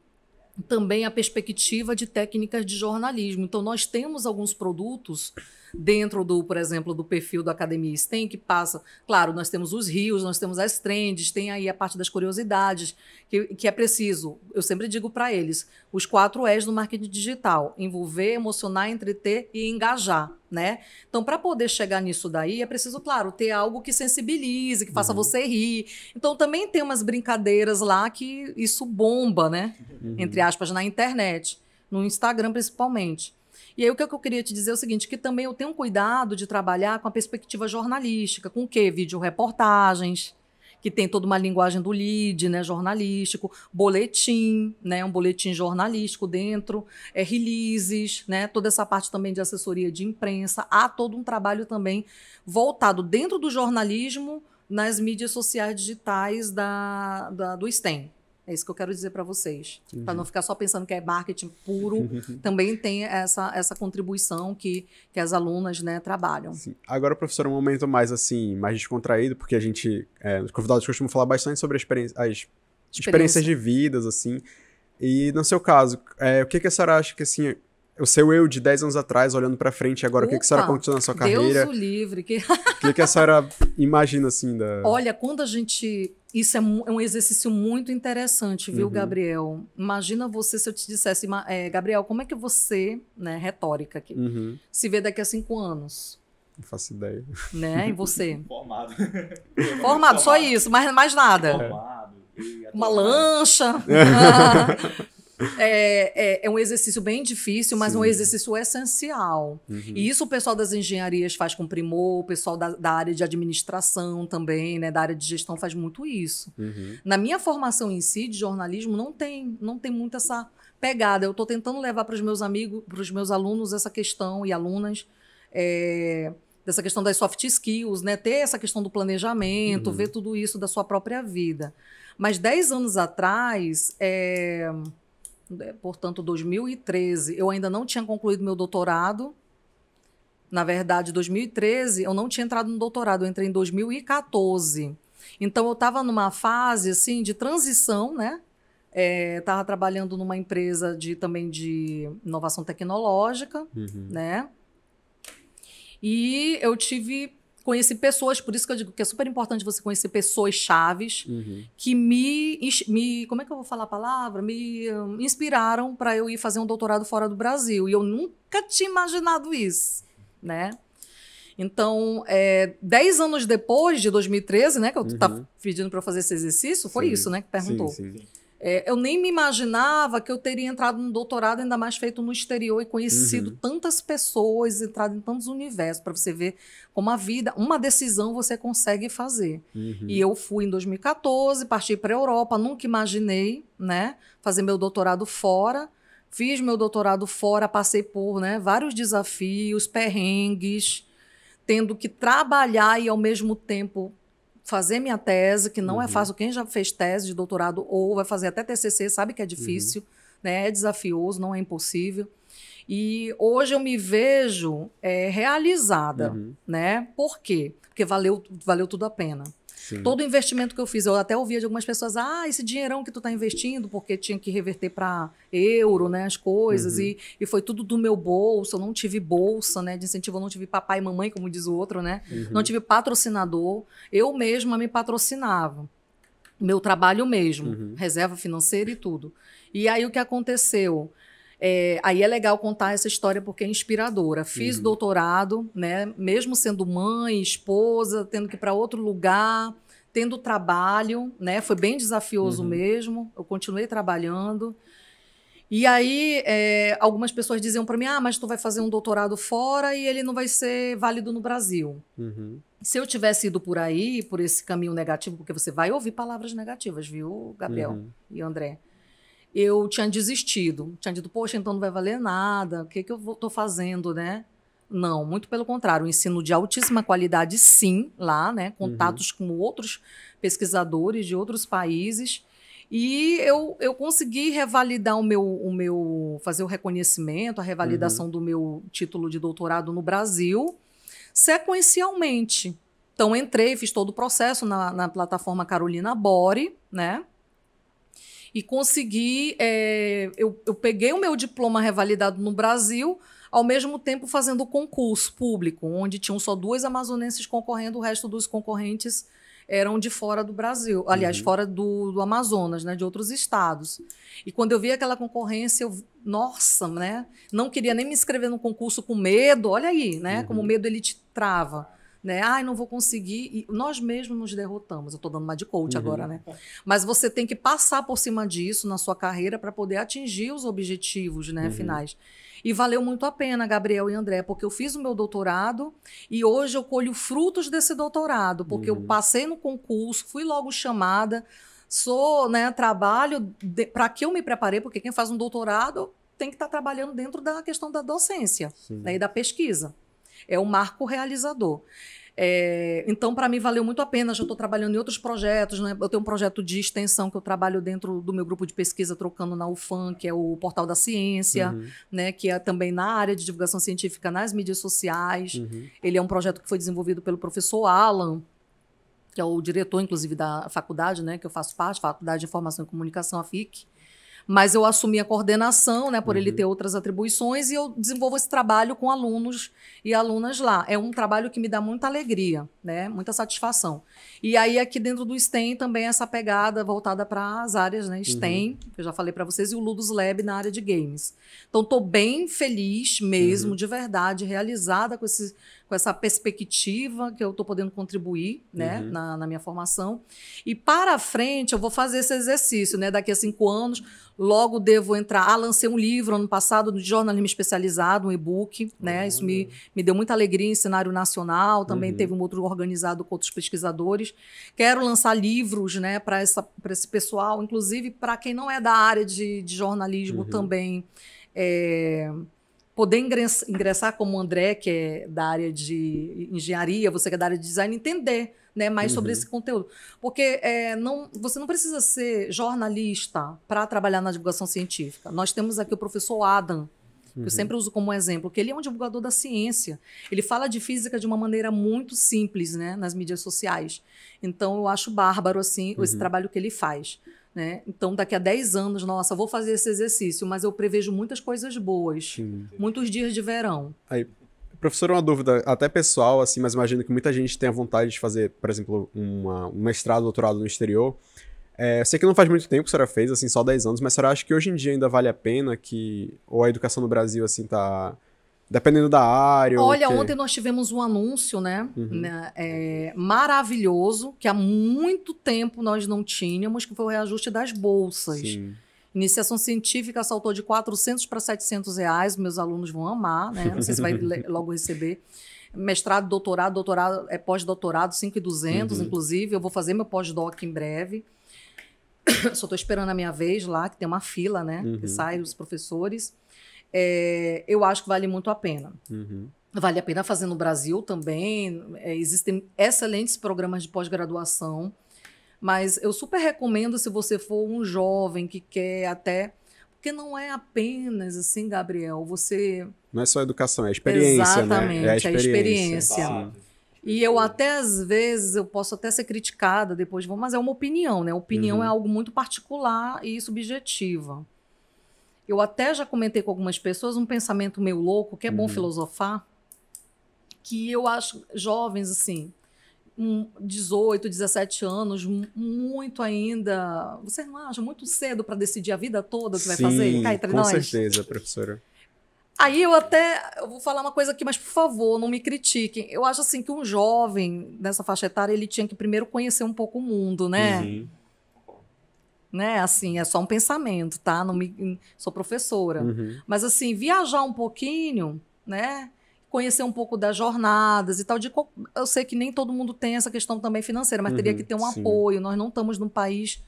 também a perspectiva de técnicas de jornalismo. Então, nós temos alguns produtos dentro por exemplo, do perfil da Academia STEM, que passa... Claro, nós temos os rios, nós temos as trends, tem aí a parte das curiosidades, que é preciso, eu sempre digo para eles, os 4 E's do marketing digital: envolver, emocionar, entreter e engajar, né? Então, para poder chegar nisso daí, é preciso, claro, ter algo que sensibilize, que faça você rir. Então, também tem umas brincadeiras lá que isso bomba, né? Entre aspas, na internet, no Instagram principalmente. E aí o que eu queria te dizer é o seguinte, que também eu tenho um cuidado de trabalhar com a perspectiva jornalística, com o quê? Videoreportagens, que tem toda uma linguagem do lead, né, jornalístico, boletim, né, um boletim jornalístico dentro, releases, né, toda essa parte também de assessoria de imprensa. Há todo um trabalho também voltado dentro do jornalismo nas mídias sociais digitais do STEM. É isso que eu quero dizer para vocês. Para não ficar só pensando que é marketing puro, também tem essa contribuição que as alunas, né, trabalham. Sim. Agora, professor, um momento mais assim, mais descontraído, porque a gente, os convidados costumam falar bastante sobre as experiências de vidas, assim. E no seu caso, o que a senhora acha que, assim, o seu eu de 10 anos atrás, olhando para frente agora, o que a senhora aconteceu na sua carreira? Deus o livre. O que a senhora imagina, assim, Olha, quando a gente... Isso é um exercício muito interessante, viu, Gabriel? Imagina você se eu te dissesse, Gabriel, como é que você, né, retórica aqui, se vê daqui a 5 anos? Não faço ideia. Né? E você? Formado. Formado, só isso, mais nada. Formado. Uma lancha. É um exercício bem difícil, mas um exercício essencial. E isso o pessoal das engenharias faz com primor, o pessoal da área de administração também, né, da área de gestão faz muito isso. Na minha formação em si, de jornalismo, não tem muito essa pegada. Eu estou tentando levar para os meus amigos, para os meus alunos, essa questão, e alunas, dessa questão das soft skills, né, ter essa questão do planejamento, ver tudo isso da sua própria vida. Mas 10 anos atrás... portanto, 2013, eu ainda não tinha concluído meu doutorado, Na verdade, em 2013, eu não tinha entrado no doutorado, eu entrei em 2014. Então, eu estava numa fase, assim, de transição, né? Estava trabalhando numa empresa também de inovação tecnológica, né? E eu conheci pessoas, por isso que eu digo que é super importante você conhecer pessoas chaves que como é que eu vou falar a palavra? Me inspiraram para eu ir fazer um doutorado fora do Brasil. E eu nunca tinha imaginado isso, né? Então, 10 anos depois de 2013, né, que eu estava pedindo para eu fazer esse exercício, foi isso, né, que perguntou. Sim. Eu nem me imaginava que eu teria entrado num doutorado, ainda mais feito no exterior, e conhecido tantas pessoas, entrado em tantos universos, para você ver como a vida, uma decisão você consegue fazer. E eu fui em 2014, parti para a Europa, nunca imaginei, né, fazer meu doutorado fora. Fiz meu doutorado fora, passei por, né, vários desafios, perrengues, tendo que trabalhar e, ao mesmo tempo, fazer minha tese, que não é fácil. Quem já fez tese de doutorado ou vai fazer até TCC sabe que é difícil, né? É desafioso, não é impossível. E hoje eu me vejo realizada, né? Por quê? Porque valeu tudo a pena. Sim. Todo o investimento que eu fiz, eu até ouvia de algumas pessoas, esse dinheirão que tu está investindo, porque tinha que reverter para euro, né, as coisas, e foi tudo do meu bolso, eu não tive bolsa, né, de incentivo, eu não tive papai e mamãe, como diz o outro, né, não tive patrocinador, eu mesma me patrocinava, meu trabalho mesmo, reserva financeira e tudo. E aí o que aconteceu? Aí é legal contar essa história porque é inspiradora. Fiz doutorado, né, mesmo sendo mãe, esposa, tendo que ir para outro lugar, tendo trabalho, né, foi bem desafioso mesmo. Eu continuei trabalhando. E aí algumas pessoas diziam para mim, mas tu vai fazer um doutorado fora e ele não vai ser válido no Brasil. Se eu tivesse ido por aí, por esse caminho negativo, porque você vai ouvir palavras negativas, viu, Gabriel e André? Eu tinha desistido. Tinha dito, poxa, então não vai valer nada. O que eu estou fazendo, né? Não, muito pelo contrário. Um ensino de altíssima qualidade, sim, lá, né? Contatos com outros pesquisadores de outros países. E eu consegui revalidar fazer o reconhecimento, a revalidação do meu título de doutorado no Brasil, sequencialmente. Então, entrei, fiz todo o processo na plataforma Carolina Bore, né? E consegui, eu peguei o meu diploma revalidado no Brasil, ao mesmo tempo fazendo o concurso público, onde tinham só 2 amazonenses concorrendo, o resto dos concorrentes eram de fora do Brasil, aliás, fora do Amazonas, né, de outros estados. E quando eu vi aquela concorrência, nossa, né, não queria nem me inscrever no concurso com medo, olha aí, né, como o medo ele te trava. Né? Não vou conseguir. E nós mesmos nos derrotamos. Eu estou dando uma de coach agora, né? Mas você tem que passar por cima disso na sua carreira para poder atingir os objetivos, né, finais. E valeu muito a pena, Gabriel e André, porque eu fiz o meu doutorado e hoje eu colho frutos desse doutorado, porque eu passei no concurso, fui logo chamada, trabalho para que eu me preparei, porque quem faz um doutorado tem que estar trabalhando dentro da questão da docência, né, e da pesquisa. É o marco realizador. Então, para mim, valeu muito a pena. Já estou trabalhando em outros projetos, né? Eu tenho um projeto de extensão que eu trabalho dentro do meu grupo de pesquisa, trocando na UFAM, que é o Portal da Ciência, né? Que é também na área de divulgação científica nas mídias sociais. Ele é um projeto que foi desenvolvido pelo professor Alan, que é o diretor, inclusive, da faculdade, né? Que eu faço parte, Faculdade de Informação e Comunicação, a FIC. Mas eu assumi a coordenação, né, por ele ter outras atribuições, e eu desenvolvo esse trabalho com alunos e alunas lá. É um trabalho que me dá muita alegria, né, muita satisfação. E aí aqui dentro do STEM também essa pegada voltada para as áreas, né, STEM, que eu já falei para vocês, e o Ludus Lab na área de games. Então estou bem feliz mesmo, de verdade, realizada com essa perspectiva que eu estou podendo contribuir, né, na minha formação. E para frente eu vou fazer esse exercício, né, daqui a 5 anos, logo devo entrar. Lancei um livro ano passado de jornalismo especializado, um e-book, né, isso me deu muita alegria em cenário nacional, também teve um outro organizado com outros pesquisadores. Quero lançar livros, né, para esse pessoal, inclusive para quem não é da área de jornalismo também, poder ingressar como o André, que é da área de engenharia, você que é da área de design, entender, né, mais sobre esse conteúdo. Porque você não precisa ser jornalista para trabalhar na divulgação científica. Nós temos aqui o professor Adam, que eu sempre uso como exemplo, que ele é um divulgador da ciência. Ele fala de física de uma maneira muito simples, né, nas mídias sociais. Então, eu acho bárbaro, assim, esse trabalho que ele faz. Né? Então, daqui a 10 anos, nossa, vou fazer esse exercício, mas eu prevejo muitas coisas boas, muitos dias de verão. Aí, professor, uma dúvida até pessoal, assim, mas imagino que muita gente tenha vontade de fazer, por exemplo, um mestrado, doutorado no exterior. Eu sei que não faz muito tempo que a senhora fez, assim, só 10 anos, mas a senhora acha que hoje em dia ainda vale a pena ou a educação no Brasil, assim, tá... Dependendo da área... Olha, ontem nós tivemos um anúncio, né, maravilhoso, que há muito tempo nós não tínhamos, que foi o reajuste das bolsas. Sim. Iniciação científica saltou de R$400 para R$700, meus alunos vão amar, né? Não sei se vai logo receber. Mestrado, doutorado, pós-doutorado, 5.200, inclusive. Eu vou fazer meu pós-doc em breve. Só estou esperando a minha vez lá, que tem uma fila, né? Que saem os professores. Eu acho que vale muito a pena. Vale a pena fazer no Brasil também. Existem excelentes programas de pós-graduação. Mas eu super recomendo se você for um jovem que quer até... Porque não é apenas assim, Gabriel, você... Não é só educação, é experiência, exatamente, né? É a experiência. E eu até, às vezes, eu posso até ser criticada depois, mas é uma opinião, né? Opinião é algo muito particular e subjetiva. Eu até já comentei com algumas pessoas um pensamento meio louco, que é bom filosofar, que eu acho jovens, assim... 18, 17 anos, muito ainda... Você não acha muito cedo para decidir a vida toda o que vai fazer? Cá entre nós? Com certeza, professora. Aí eu vou falar uma coisa aqui, mas por favor, não me critiquem. Eu acho assim que um jovem nessa faixa etária, ele tinha que primeiro conhecer um pouco o mundo, né? Né? Assim, é só um pensamento, tá? Sou professora. Mas assim, viajar um pouquinho, né? Conhecer um pouco das jornadas e tal. Eu sei que nem todo mundo tem essa questão também financeira, mas teria que ter um apoio. Nós não estamos num país...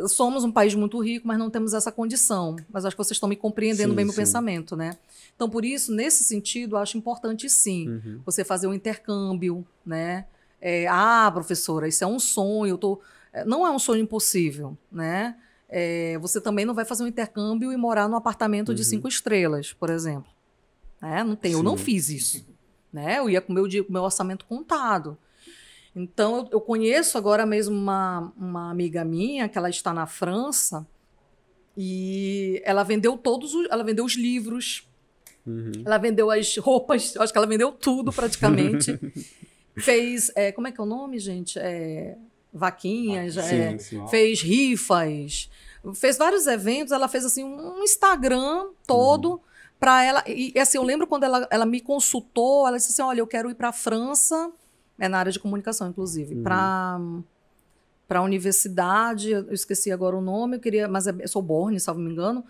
Somos um país muito rico, mas não temos essa condição. Mas acho que vocês estão me compreendendo bem meu pensamento, né? Então, por isso, nesse sentido, acho importante, sim, você fazer um intercâmbio, né? Professora, isso é um sonho. Não é um sonho impossível, né? Você também não vai fazer um intercâmbio e morar num apartamento de 5 estrelas, por exemplo. Não tem, eu não fiz isso. Né? Eu ia com o meu orçamento contado. Então, eu conheço agora mesmo uma amiga minha, que ela está na França, e ela vendeu ela vendeu os livros, ela vendeu as roupas, acho que ela vendeu tudo praticamente. Fez, como é que é o nome, gente? Vaquinhas, fez rifas, fez vários eventos, ela fez assim um Instagram todo... para ela, e assim, eu lembro quando ela me consultou, ela disse assim, olha, eu quero ir para a França, na área de comunicação, inclusive, para a universidade, eu esqueci agora o nome, mas é Sorbonne, se não me engano,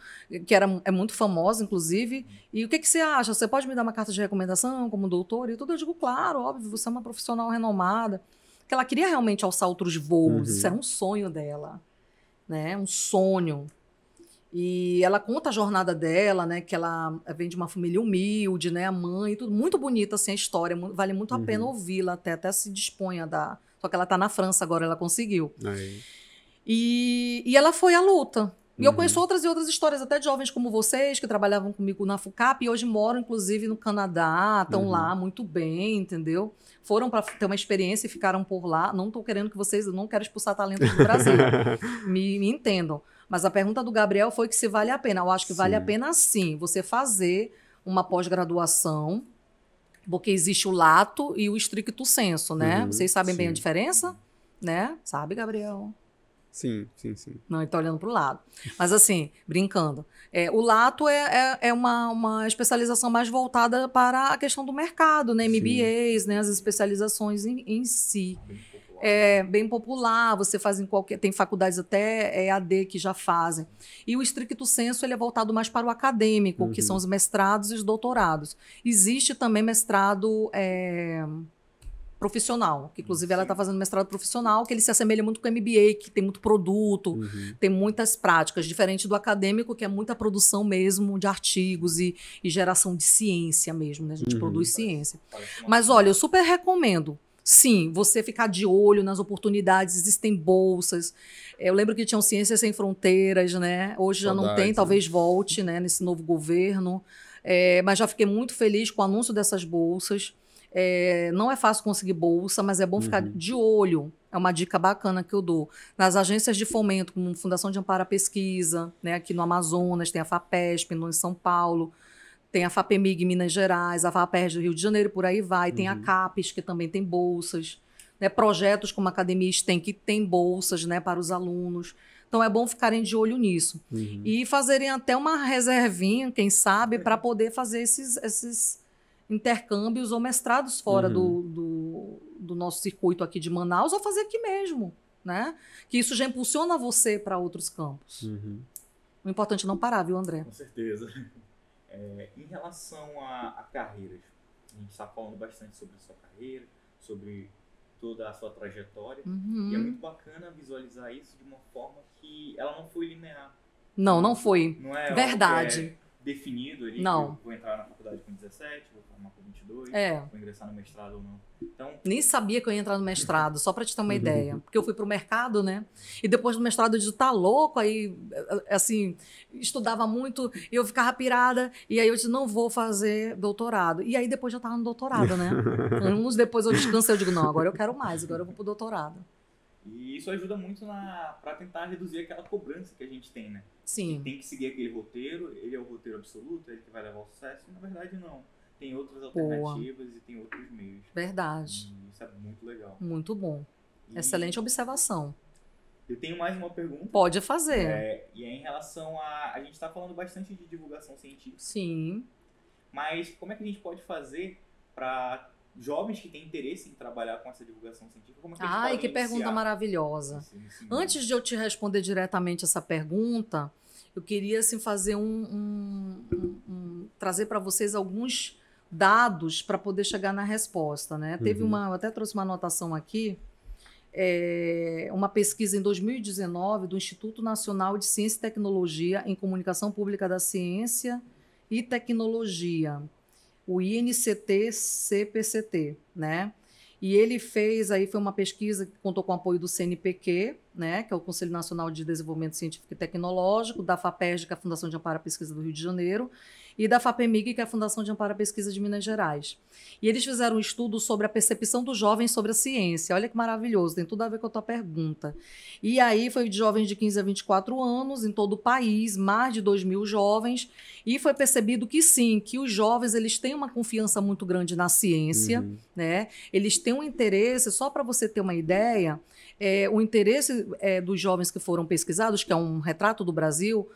que é muito famosa, inclusive, e o que você acha? Você pode me dar uma carta de recomendação como doutora? E tudo, eu digo, claro, óbvio, você é uma profissional renomada, que ela queria realmente alçar outros voos, isso era um sonho dela, né, um sonho. E ela conta a jornada dela, né? Que ela vem de uma família humilde, né? A mãe, tudo muito bonita assim a história. Vale muito a pena ouvi-la, até se dispõe a dar. Só que ela está na França agora, ela conseguiu. E ela foi à luta. E eu conheço outras e outras histórias, até de jovens como vocês, que trabalhavam comigo na FUCAP e hoje moram, inclusive, no Canadá, estão lá muito bem, entendeu? Foram para ter uma experiência e ficaram por lá. Não estou querendo que vocês... Não quero expulsar talento do Brasil. me entendam. Mas a pergunta do Gabriel foi que se vale a pena. Eu acho que vale a pena, sim, você fazer uma pós-graduação, porque existe o lato e o stricto sensu, né? Vocês sabem bem a diferença? Né? Sabe, Gabriel? Sim. Não, ele está olhando para o lado. Mas assim, brincando. O lato é uma especialização mais voltada para a questão do mercado, né? MBAs, né? As especializações em si. É bem popular, você faz em qualquer... Tem faculdades até EAD que já fazem. E o stricto sensu, ele é voltado mais para o acadêmico, que são os mestrados e os doutorados. Existe também mestrado profissional, que inclusive ela está fazendo mestrado profissional, que ele se assemelha muito com o MBA, que tem muito produto, tem muitas práticas, diferente do acadêmico, que é muita produção mesmo de artigos e geração de ciência mesmo, né? A gente produz ciência. Mas olha, eu super recomendo. Sim, você ficar de olho nas oportunidades, existem bolsas. Eu lembro que tinham Ciências Sem Fronteiras, né? Hoje já não tem, talvez volte, né, nesse novo governo. Mas já fiquei muito feliz com o anúncio dessas bolsas. Não é fácil conseguir bolsa, mas é bom ficar de olho. É uma dica bacana que eu dou. Nas agências de fomento, como Fundação de Amparo à Pesquisa, né, aqui no Amazonas, tem a FAPESP, em São Paulo, tem a FAPEMIG em Minas Gerais, a FAPERJ do Rio de Janeiro, por aí vai. Tem a CAPES, que também tem bolsas. Né, projetos como a Academia STEM, que tem bolsas, né, para os alunos. Então, é bom ficarem de olho nisso. E fazerem até uma reservinha, quem sabe, para poder fazer esses intercâmbios ou mestrados fora do nosso circuito aqui de Manaus, ou fazer aqui mesmo, né? Que isso já impulsiona você para outros campos. O importante é não parar, viu, André? Com certeza. Em relação a carreiras, a gente está falando bastante sobre a sua carreira, sobre toda a sua trajetória, e é muito bacana visualizar isso de uma forma que ela não foi linear. Não foi. Não é verdade. Definido ali, não. Eu vou entrar na faculdade com 17, vou formar com 22, vou ingressar no mestrado ou não. Então, nem sabia que eu ia entrar no mestrado, só para te ter uma ideia. Porque eu fui pro mercado, né? E depois do mestrado eu disse, tá louco? Aí, assim, estudava muito, e eu ficava pirada, e aí eu disse, não vou fazer doutorado. E aí depois já tava no doutorado, né? Anos depois eu descansei, eu digo, não, agora eu quero mais, agora eu vou pro doutorado. E isso ajuda muito para tentar reduzir aquela cobrança que a gente tem, né? Sim. Tem que seguir aquele roteiro, ele é o roteiro absoluto, é ele que vai levar ao sucesso, e na verdade não. Tem outras alternativas e tem outros meios. Verdade. E isso é muito legal. Muito bom. Excelente observação. Eu tenho mais uma pergunta. Pode fazer. E é em relação a gente está falando bastante de divulgação científica. Sim. Mas como é que a gente pode fazer para jovens que têm interesse em trabalhar com essa divulgação científica? Como é que eles podem que pergunta maravilhosa. Antes de eu te responder diretamente essa pergunta, eu queria assim, fazer trazer para vocês alguns dados para poder chegar na resposta, né? Eu até trouxe uma anotação aqui, uma pesquisa em 2019 do Instituto Nacional de Ciência e Tecnologia em Comunicação Pública da Ciência e Tecnologia, o INCT-CPCT, né? E ele fez, foi uma pesquisa que contou com o apoio do CNPq, né, que é o Conselho Nacional de Desenvolvimento Científico e Tecnológico, da FAPERJ, que é a Fundação de Amparo à Pesquisa do Rio de Janeiro, e da FAPEMIG, que é a Fundação de Amparo à Pesquisa de Minas Gerais. E eles fizeram um estudo sobre a percepção dos jovens sobre a ciência. Olha que maravilhoso, tem tudo a ver com a tua pergunta. E aí foi de jovens de 15 a 24 anos, em todo o país, mais de 2.000 jovens, e foi percebido que sim, que os jovens eles têm uma confiança muito grande na ciência, né? Eles têm um interesse, só para você ter uma ideia, o interesse dos jovens que foram pesquisados, que é um retrato do Brasil,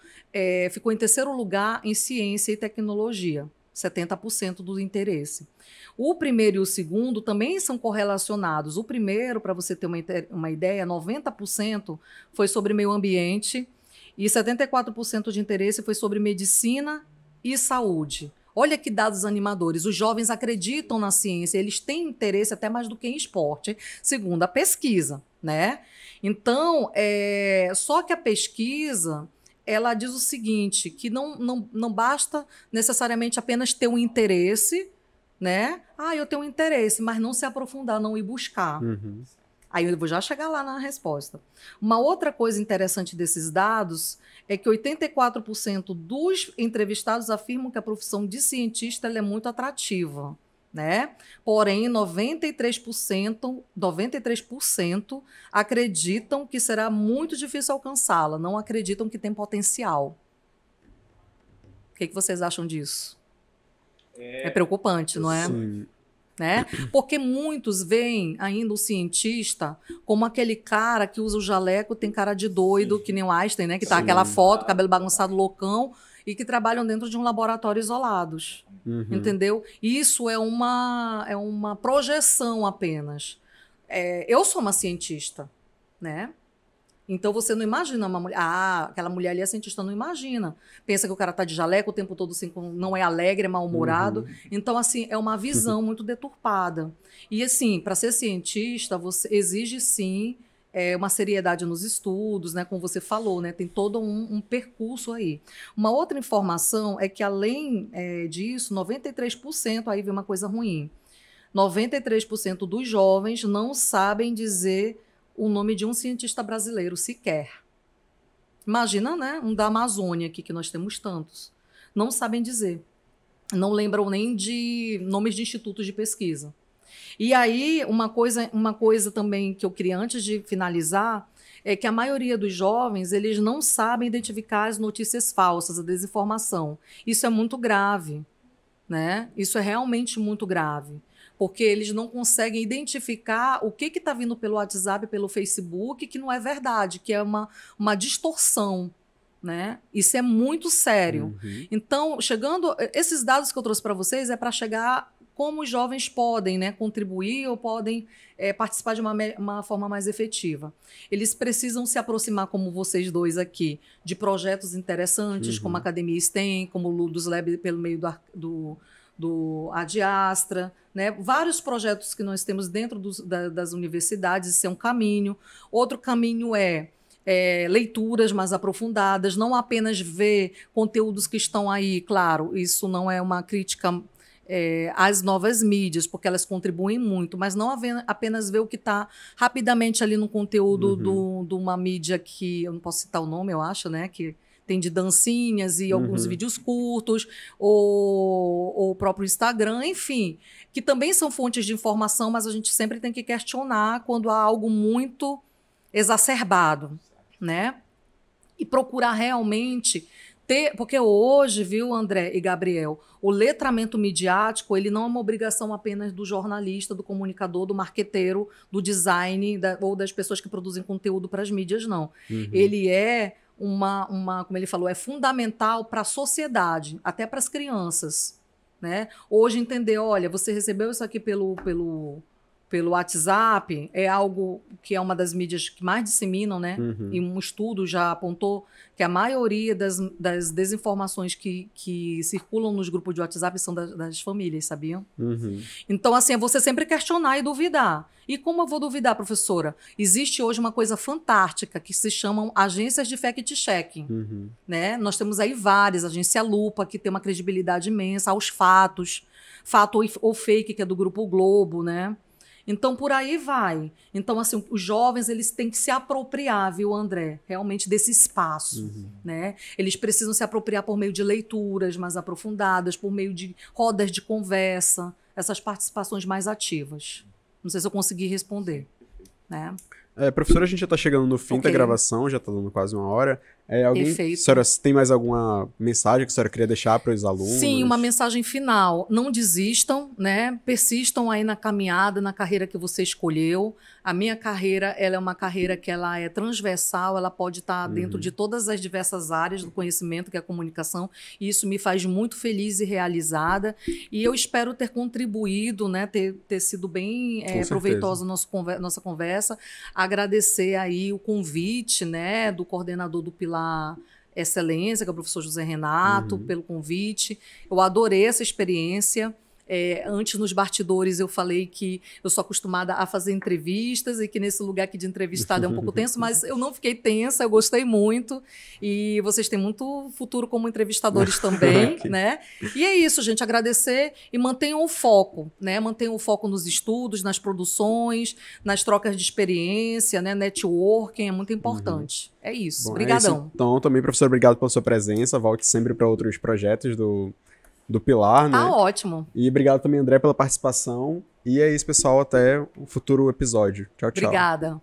ficou em terceiro lugar em ciência e tecnologia, 70% do interesse. O primeiro e o segundo também são correlacionados. O primeiro, para você ter uma ideia, 90% foi sobre meio ambiente e 74% de interesse foi sobre medicina e saúde. Olha que dados animadores. Os jovens acreditam na ciência, eles têm interesse até mais do que em esporte, segundo a pesquisa, né? Então, só que a pesquisa, ela diz o seguinte, que não basta necessariamente apenas ter um interesse, né? Eu tenho um interesse, mas não se aprofundar, não ir buscar. Aí eu vou já chegar lá na resposta. Uma outra coisa interessante desses dados é que 84% dos entrevistados afirmam que a profissão de cientista ela é muito atrativa, né? Porém, 93% acreditam que será muito difícil alcançá-la, não acreditam que tem potencial. O que vocês acham disso? É preocupante, não é? Sim. Né? Porque muitos veem ainda o cientista como aquele cara que usa o jaleco, tem cara de doido, que nem o Einstein, né? Que tá aquela foto, cabelo bagunçado, loucão, e que trabalham dentro de um laboratório isolados. Entendeu? Isso é uma projeção apenas. Eu sou uma cientista, né? Então você não imagina uma mulher, aquela mulher ali é cientista, não imagina. Pensa que o cara tá de jaleco o tempo todo assim, não é alegre, é mal-humorado. Então, assim, é uma visão muito deturpada. E assim, para ser cientista, você exige sim uma seriedade nos estudos, né? Como você falou, né? Tem todo um percurso aí. Uma outra informação é que, além disso, 93%, aí vem uma coisa ruim, 93% dos jovens não sabem dizer o nome de um cientista brasileiro sequer. Imagina, né? Um da Amazônia aqui, que nós temos tantos. Não sabem dizer. não lembram nem de nomes de institutos de pesquisa. E aí, uma coisa também que eu queria, antes de finalizar, é que a maioria dos jovens, eles não sabem identificar as notícias falsas, a desinformação. Isso é muito grave, né? Isso é realmente muito grave, porque eles não conseguem identificar o que está vindo pelo WhatsApp, pelo Facebook, que não é verdade, que é uma distorção, né? Isso é muito sério. Então, esses dados que eu trouxe para vocês é para chegar como os jovens podem, né, contribuir ou podem participar de uma forma mais efetiva. Eles precisam se aproximar, como vocês dois aqui, de projetos interessantes, como a Academia STEM, como o Ludus Lab pelo meio do Adiastra, né? Vários projetos que nós temos dentro das universidades, isso é um caminho. Outro caminho é leituras mais aprofundadas, não apenas ver conteúdos que estão aí, claro, isso não é uma crítica às novas mídias, porque elas contribuem muito, mas não apenas ver o que está rapidamente ali no conteúdo de uma mídia que, eu não posso citar o nome, eu acho, né, que tem de dancinhas e alguns vídeos curtos, ou o próprio Instagram, enfim, que também são fontes de informação, mas a gente sempre tem que questionar quando há algo muito exacerbado, né? E procurar realmente porque hoje, viu, André e Gabriel, o letramento midiático, ele não é uma obrigação apenas do jornalista, do comunicador, do marqueteiro, do design, ou das pessoas que produzem conteúdo para as mídias, não. Ele é como ele falou, é fundamental para a sociedade, até para as crianças, né? Hoje entender, olha, você recebeu isso aqui pelo WhatsApp, é algo que é uma das mídias que mais disseminam, né? E um estudo já apontou que a maioria das desinformações que circulam nos grupos de WhatsApp são das famílias, sabiam? Então, assim, é você sempre questionar e duvidar. E como eu vou duvidar, professora? Existe hoje uma coisa fantástica que se chamam agências de fact-checking, né? Nós temos aí várias, a Agência Lupa, que tem uma credibilidade imensa, aos fatos, fato ou fake, que é do Grupo Globo, né? Então, por aí vai. Então, assim, os jovens, eles têm que se apropriar, viu, André? Realmente desse espaço, né? Eles precisam se apropriar por meio de leituras mais aprofundadas, por meio de rodas de conversa, essas participações mais ativas. Não sei se eu consegui responder, né? Professora, a gente já está chegando no fim da gravação, já está dando quase 1 hora. Perfeito. Senhora, tem mais alguma mensagem que a senhora queria deixar para os alunos? Sim, uma mensagem final. Não desistam, né? Persistam aí na caminhada, na carreira que você escolheu. A minha carreira, ela é uma carreira que ela é transversal, ela pode estar dentro de todas as diversas áreas do conhecimento, que é a comunicação, e isso me faz muito feliz e realizada. E eu espero ter contribuído, né? Ter sido bem proveitosa nossa conversa. Agradecer aí o convite, né? Do coordenador do Pilar Excelência, que é o professor José Renato, pelo convite. Eu adorei essa experiência. Antes, nos bastidores, eu falei que eu sou acostumada a fazer entrevistas e que nesse lugar aqui de entrevistado é um pouco tenso, mas eu não fiquei tensa, eu gostei muito. E vocês têm muito futuro como entrevistadores também, né? E é isso, gente, agradecer e mantenham o foco, né? Mantenham o foco nos estudos, nas produções, nas trocas de experiência, né? Networking, é muito importante. É isso. Obrigadão. Então, também, professor, obrigado pela sua presença. Volte sempre para outros projetos do Pilar, né? Tá ótimo. E obrigado também, André, pela participação. E é isso, pessoal. Até o futuro episódio. Tchau, tchau. Obrigada.